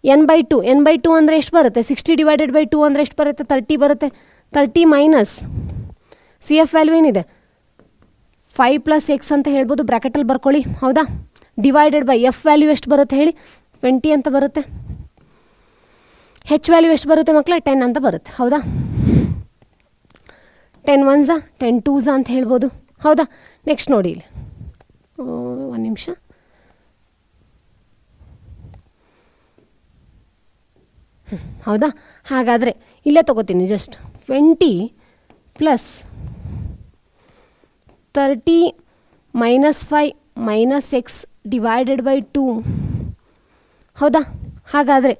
n/2 ಅಂದರೆ ಎಷ್ಟು ಬರುತ್ತೆ? 60 ಡಿವೈಡೆಡ್ ಬೈ 2 ಅಂದರೆ ಎಷ್ಟು ಬರುತ್ತೆ? 30 ಬರುತ್ತೆ. 30 ಮೈನಸ್ ಸಿ ಎಫ್ ವ್ಯಾಲ್ಯೂ ಏನಿದೆ? 5 + ಎಕ್ಸ್ ಅಂತ ಹೇಳ್ಬೋದು, ಬ್ರ್ಯಾಕೆಟಲ್ಲಿ ಬರ್ಕೊಳ್ಳಿ. ಹೌದಾ, ಡಿವೈಡೆಡ್ ಬೈ ಎಫ್ ವ್ಯಾಲ್ಯೂ ಎಷ್ಟು ಬರುತ್ತೆ ಹೇಳಿ? 20 ಅಂತ ಬರುತ್ತೆ. ಹೆಚ್ ವ್ಯಾಲ್ಯೂ ಎಷ್ಟು ಬರುತ್ತೆ ಮಕ್ಕಳೇ? 10 ಅಂತ ಬರುತ್ತೆ. ಹೌದಾ, 10 1s 10 2s ಅಂತ ಹೇಳ್ಬೋದು. ಹೌದಾ, ನೆಕ್ಸ್ಟ್ ನೋಡಿ ಇಲ್ಲಿ ಒಂದು ನಿಮಿಷ. ಹೌದಾ, ಹಾಗಾದರೆ ಇಲ್ಲೇ ತೊಗೋತೀನಿ ಜಸ್ಟ್ 20 + 30 - 5 - ಎಕ್ಸ್ ಡಿವೈಡೆಡ್ ಬೈ 2. ಹೌದಾ, ಹಾಗಾದರೆ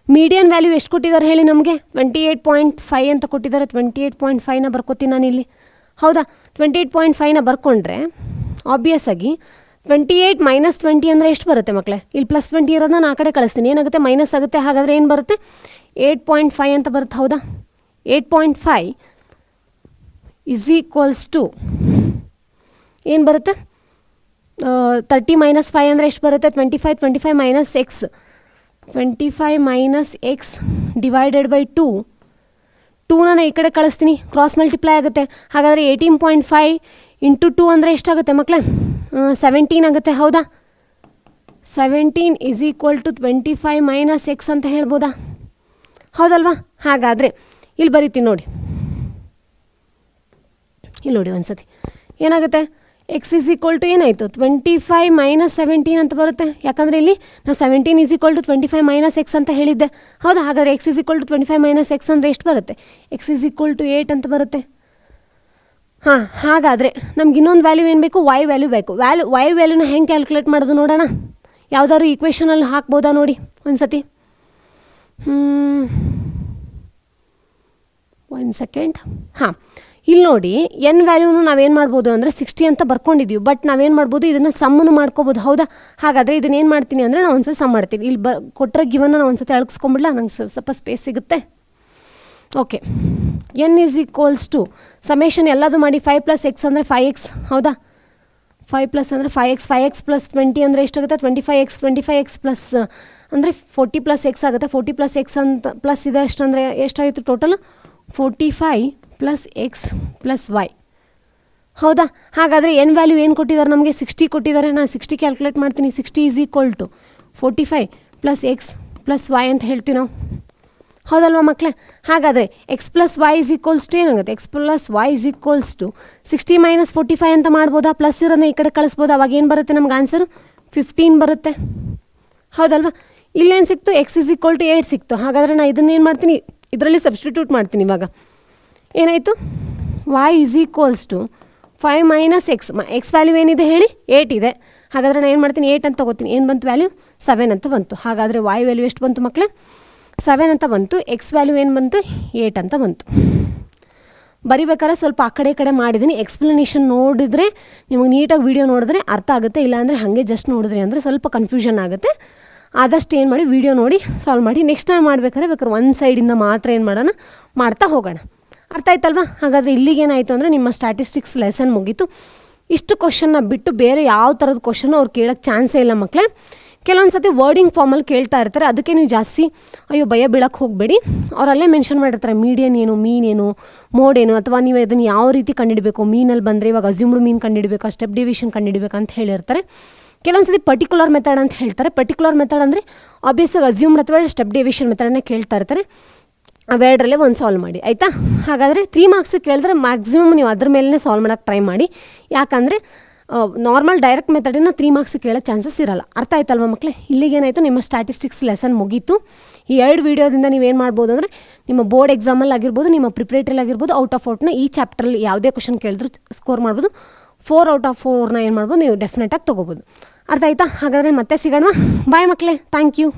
ಮೀಡಿಯನ್ ವ್ಯಾಲ್ಯೂ ಎಷ್ಟು ಕೊಟ್ಟಿದ್ದಾರೆ ಹೇಳಿ ನಮಗೆ? 28.5 ಅಂತ ಕೊಟ್ಟಿದ್ದಾರೆ. 28.5ನ ಬರ್ಕೋತೀನಿ ನಾನು ಇಲ್ಲಿ. ಹೌದಾ, 28.5ನ ಬರ್ಕೊಂಡ್ರೆ ಆಬ್ವಿಯಸ್ ಆಗಿ 28 - 20 ಅಂದರೆ ಎಷ್ಟು ಬರುತ್ತೆ ಮಕ್ಕಳೇ? ಇಲ್ಲಿ +20 ಇರೋದನ್ನ ನಾನು ಆ ಕಡೆ ಕಳಿಸ್ತೀನಿ, ಏನಾಗುತ್ತೆ? ಮೈನಸ್ ಆಗುತ್ತೆ. ಹಾಗಾದರೆ ಏನು ಬರುತ್ತೆ? 8.5 ಅಂತ ಬರುತ್ತೆ. ಹೌದಾ, 8.5 = ಏನು ಬರುತ್ತೆ? 30 - 5 ಅಂದರೆ ಎಷ್ಟು ಬರುತ್ತೆ? 25 - ಎಕ್ಸ್ 25 - ಎಕ್ಸ್ ಡಿವೈಡೆಡ್ ಬೈ 2. 2ನ ಈ ಕಡೆ ಕಳಿಸ್ತೀನಿ, ಕ್ರಾಸ್ ಮಲ್ಟಿಪ್ಲೈ ಆಗುತ್ತೆ. ಹಾಗಾದರೆ 18.5 × 2 ಅಂದರೆ ಎಷ್ಟಾಗುತ್ತೆ ಮಕ್ಕಳೇ? 17 ಆಗುತ್ತೆ. ಹೌದಾ, 17 is equal to 25 minus x ಅಂತ ಹೇಳ್ಬೋದಾ? ಹೌದಲ್ವಾ? ಹಾಗಾದರೆ ಇಲ್ಲಿ ಬರೀತೀನಿ ನೋಡಿ, ಇಲ್ಲಿ ನೋಡಿ ಒಂದು ಸತಿ ಏನಾಗುತ್ತೆ, ಎಕ್ಸ್ ಈಸ್ ಈಕ್ವಲ್ ಟು ಏನಾಯಿತು 25 ಮೈನಸ್ 17 ಅಂತ ಬರುತ್ತೆ. ಯಾಕಂದರೆ ಇಲ್ಲಿ ನಾವು 17 is equal to 25 minus x ಅಂತ ಹೇಳಿದ್ದೆ. ಹೌದಾ? ಹಾಗಾದರೆ x is equal to 25 minus x ಅಂದರೆ ಎಷ್ಟು ಬರುತ್ತೆ? ಎಕ್ಸ್ ಈಸ್ ಈಕ್ವಲ್ ಟು 8 ಅಂತ ಬರುತ್ತೆ. ಹಾಂ, ಹಾಗಾದರೆ ನಮ್ಗೆ ಇನ್ನೊಂದು ವ್ಯಾಲ್ಯೂ ಏನು ಬೇಕು? ವೈ ವ್ಯಾಲ್ಯೂ ಬೇಕು. ವೈ ವ್ಯಾಲ್ಯೂನ ಹೆಂಗೆ ಕ್ಯಾಲ್ಕುಲೇಟ್ ಮಾಡೋದು ನೋಡೋಣ. ಯಾವುದಾದ್ರು ಈಕ್ವೇಷನಲ್ಲಿ ಹಾಕ್ಬೋದಾ ನೋಡಿ ಒಂದು ಸತಿ. ಒಂದು ಸೆಕೆಂಡ್. ಹಾಂ, ಇಲ್ಲಿ ನೋಡಿ ಎನ್ ವ್ಯಾಲ್ಯೂನು ನಾವೇನು ಮಾಡ್ಬೋದು ಅಂದರೆ 60 ಅಂತ ಬರ್ಕೊಂಡಿದ್ದೀವಿ. ಬಟ್ ನಾವೇನು ಮಾಡ್ಬೋದು, ಇದನ್ನು ಸಮ್ಮನ್ನು ಮಾಡ್ಕೋಬೋದು. ಹೌದಾ? ಹಾಗಾದರೆ ಇದನ್ನ ಏನು ಮಾಡ್ತೀನಿ ಅಂದರೆ ನಾನು ಒಂದು ಸತಿ ಸಮ್ ಮಾಡ್ತೀನಿ. ಇಲ್ಲಿ ಕೊಟ್ಟರೆ ಗಿವನ್ನ ನಾನು ಒಂದು ಸತಿ ಅಳಗಿಸ್ಕೊಂಬಿಡ್ಲಾ, ನಂಗೆ ಸ್ವಲ್ಪ ಸ್ಪೇಸ್ ಸಿಗುತ್ತೆ. Okay, n is equals to summation ಎಲ್ಲದು ಮಾಡಿ 5 + x ಅಂದರೆ 5x. ಹೌದಾ? 5 ಪ್ಲಸ್ ಅಂದರೆ 5x, 5x + 20 ಅಂದರೆ ಎಷ್ಟಾಗುತ್ತೆ? 25x. 25x ಪ್ಲಸ್ ಅಂದರೆ 40 + x ಆಗುತ್ತೆ. 40 + x ಅಂತ ಪ್ಲಸ್ ಇದೆ ಎಷ್ಟು ಅಂದರೆ ಎಷ್ಟಾಯಿತು ಟೋಟಲ್? 45 + x + y. ಹೌದಾ? ಹಾಗಾದರೆ ಎನ್ ವ್ಯಾಲ್ಯೂ ಏನು ಕೊಟ್ಟಿದ್ದಾರೆ ನಮಗೆ? 60 ಕೊಟ್ಟಿದ್ದಾರೆ. ನಾನು 60 ಕ್ಯಾಲ್ಕುಲೇಟ್ ಮಾಡ್ತೀನಿ. 60 is equal to 45 + x + y ಅಂತ ಹೇಳ್ತೀವಿ ನಾವು. ಹೌದಲ್ವಾ ಮಕ್ಕಳೇ? ಹಾಗಾದರೆ x plus y is equals to ಏನಾಗುತ್ತೆ? X plus y is equals to 60 minus 45 ಅಂತ ಮಾಡ್ಬೋದಾ? ಪ್ಲಸ್ ಇರೋದನ್ನ ಈ ಕಡೆ ಕಳಿಸ್ಬೋದು. ಅವಾಗ ಏನು ಬರುತ್ತೆ ನಮ್ಗೆ ಆನ್ಸರು? 15 ಬರುತ್ತೆ. ಹೌದಲ್ವಾ? ಇಲ್ಲೇನು ಸಿಕ್ತು? ಎಕ್ಸ್ ಈಸ್ ಈಕ್ವಲ್ ಟು 8 ಸಿಕ್ತು. ಹಾಗಾದರೆ ನಾನು ಇದನ್ನೇನು ಮಾಡ್ತೀನಿ, ಇದರಲ್ಲಿ ಸಬ್ಸ್ಟಿಟ್ಯೂಟ್ ಮಾಡ್ತೀನಿ. ಇವಾಗ ಏನಾಯಿತು? Y is equals to 5 minus x. X value ಏನಿದೆ ಹೇಳಿ? 8 ಇದೆ. ಹಾಗಾದರೆ ನಾನು ಏನು ಮಾಡ್ತೀನಿ? 8 ಅಂತ ತೊಗೋತೀನಿ. ಏನು ಬಂತು ವ್ಯಾಲ್ಯೂ? 7 ಅಂತ ಬಂತು. ಹಾಗಾದರೆ ವೈ ವ್ಯಾಲ್ಯೂ ಎಷ್ಟು ಬಂತು ಮಕ್ಕಳೇ? 7 ಅಂತ ಬಂತು. ಎಕ್ಸ್ ವ್ಯಾಲ್ಯೂ ಏನು ಬಂತು? 8 ಅಂತ ಬಂತು. ಬರಿಬೇಕಾದ್ರೆ ಸ್ವಲ್ಪ ಆ ಕಡೆ ಈ ಕಡೆ ಮಾಡಿದ್ದೀನಿ. ಎಕ್ಸ್ಪ್ಲನೇಷನ್ ನೋಡಿದರೆ ನಿಮಗೆ ನೀಟಾಗಿ ವೀಡಿಯೋ ನೋಡಿದ್ರೆ ಅರ್ಥ ಆಗುತ್ತೆ. ಇಲ್ಲಾಂದರೆ ಹಾಗೆ ಜಸ್ಟ್ ನೋಡಿದ್ರಿ ಅಂದರೆ ಸ್ವಲ್ಪ ಕನ್ಫ್ಯೂಷನ್ ಆಗುತ್ತೆ. ಆದಷ್ಟು ಏನು ಮಾಡಿ, ವೀಡಿಯೋ ನೋಡಿ ಸಾಲ್ವ್ ಮಾಡಿ. ನೆಕ್ಸ್ಟ್ ಟೈಮ್ ಬೇಕಾದ್ರೆ ಒಂದು ಸೈಡಿಂದ ಮಾತ್ರ ಏನು ಮಾಡೋಣ, ಮಾಡ್ತಾ ಹೋಗೋಣ. ಅರ್ಥ ಆಯ್ತಲ್ವಾ? ಹಾಗಾದರೆ ಇಲ್ಲಿಗೇನಾಯಿತು ಅಂದರೆ ನಿಮ್ಮ ಸ್ಟ್ಯಾಟಿಸ್ಟಿಕ್ಸ್ ಲೆಸನ್ ಮುಗೀತು. ಇಷ್ಟು ಕ್ವಶನ್ನ ಬಿಟ್ಟು ಬೇರೆ ಯಾವ ಥರದ ಕ್ವಶನ್ನು ಅವ್ರು ಕೇಳೋಕ್ಕೆ ಚಾನ್ಸೇ ಇಲ್ಲ ಮಕ್ಕಳೇ. ಕೆಲವೊಂದು ಸತಿ ವರ್ಡಿಂಗ್ ಫಾರ್ಮಲ್ಲಿ ಕೇಳ್ತಾ ಇರ್ತಾರೆ. ಅದಕ್ಕೆ ನೀವು ಜಾಸ್ತಿ ಭಯ ಬೀಳಕ್ಕೆ ಹೋಗಬೇಡಿ. ಅವರಲ್ಲೇ ಮೆನ್ಷನ್ ಮಾಡಿರ್ತಾರೆ ಮೀಡಿಯನ್ ಏನು, ಮೀನ್ ಏನು, ಮೋಡ್ ಏನು, ಅಥವಾ ನೀವು ಅದನ್ನು ಯಾವ ರೀತಿ ಕಂಡುಹಿಡಬೇಕು. ಮೀನಲ್ಲಿ ಬಂದರೆ ಇವಾಗ ಅಸ್ಯೂಮ್ಡ್ ಮೀನ್ ಕಂಡುಹಿಡಬೇಕಾ, ಸ್ಟೆಪ್ ಡಿವಿಷನ್ ಕಂಡುಹಿಡಬೇಕಾ ಅಂತ ಹೇಳಿರ್ತಾರೆ. ಕೆಲವೊಂದು ಸತಿ ಪರ್ಟಿಕ್ಯುಲರ್ ಮೆಥಡ್ ಅಂತ ಹೇಳ್ತಾರೆ. ಪರ್ಟಿಕ್ಯುಲರ್ ಮೆಥಡ್ ಅಂದರೆ ಆಬ್ವಿಯಸ್ಸಾಗಿ ಅಸ್ಯೂಮ್ಡ್ ಅಥವಾ ಸ್ಟೆಪ್ ಡಿವಿಷನ್ ಮೆಥಡನ್ನ ಕೇಳ್ತಾ ಇರ್ತಾರೆ. ಅವೆರಡರಲ್ಲೇ ಒಂದು ಸಾಲ್ವ್ ಮಾಡಿ ಆಯಿತಾ. ಹಾಗಾದರೆ 3 ಮಾರ್ಕ್ಸಿಗೆ ಕೇಳಿದ್ರೆ ಮ್ಯಾಕ್ಸಿಮಮ್ ನೀವು ಅದ್ರ ಮೇಲೇ ಸಾಲ್ವ್ ಮಾಡೋಕ್ಕೆ ಟ್ರೈ ಮಾಡಿ. ಯಾಕಂದರೆ ನಾರ್ಮಲ್ ಡೈರೆಕ್ಟ್ ಮೆಥಡನ್ನ 3 ಮಾರ್ಕ್ಸಿಗೆ ಕೇಳೋ ಚಾನ್ಸಸ್ ಇರಲ್ಲ. ಅರ್ಥ ಆಯ್ತಲ್ವ ಮಕ್ಕಳೇ? ಇಲ್ಲಿಗೇನಾಯಿತು, ನಿಮ್ಮ ಸ್ಟ್ಯಾಟಿಸ್ಟಿಕ್ಸ್ ಲೆಸನ್ ಮುಗೀತು. ಈ 2 ವೀಡಿಯೋದಿಂದ ನೀವೇನು ಮಾಡ್ಬೋದು ಅಂದರೆ ನಿಮ್ಮ ಬೋರ್ಡ್ ಎಕ್ಸಾಮಲ್ಲಿ ಆಗಿರ್ಬೋದು, ನಿಮ್ಮ ಪ್ರಿಪ್ರೇಟರಿ ಆಗಿರ್ಬೋದು, ಔಟ್ ಆಫ್ ಔಟ್ನ ಈ ಚಾಪ್ಟ್ರಲ್ಲಿ ಯಾವುದೇ ಕ್ವಶನ್ ಕೇಳಿದ್ರು ಸ್ಕೋರ್ ಮಾಡ್ಬೋದು. 4 ಔಟ್ ಆಫ್ 4ನ ಏನು ಮಾಡ್ಬೋದು, ನೀವು ಡೆಫಿನೆಟಾಗಿ ತೊಗೋಬೋದು. ಅರ್ಥ ಆಯ್ತಾ? ಹಾಗಾದರೆ ಮತ್ತೆ ಸಿಗೋಣ. ಬಾಯ್ ಮಕ್ಕಳೇ, ಥ್ಯಾಂಕ್ ಯು.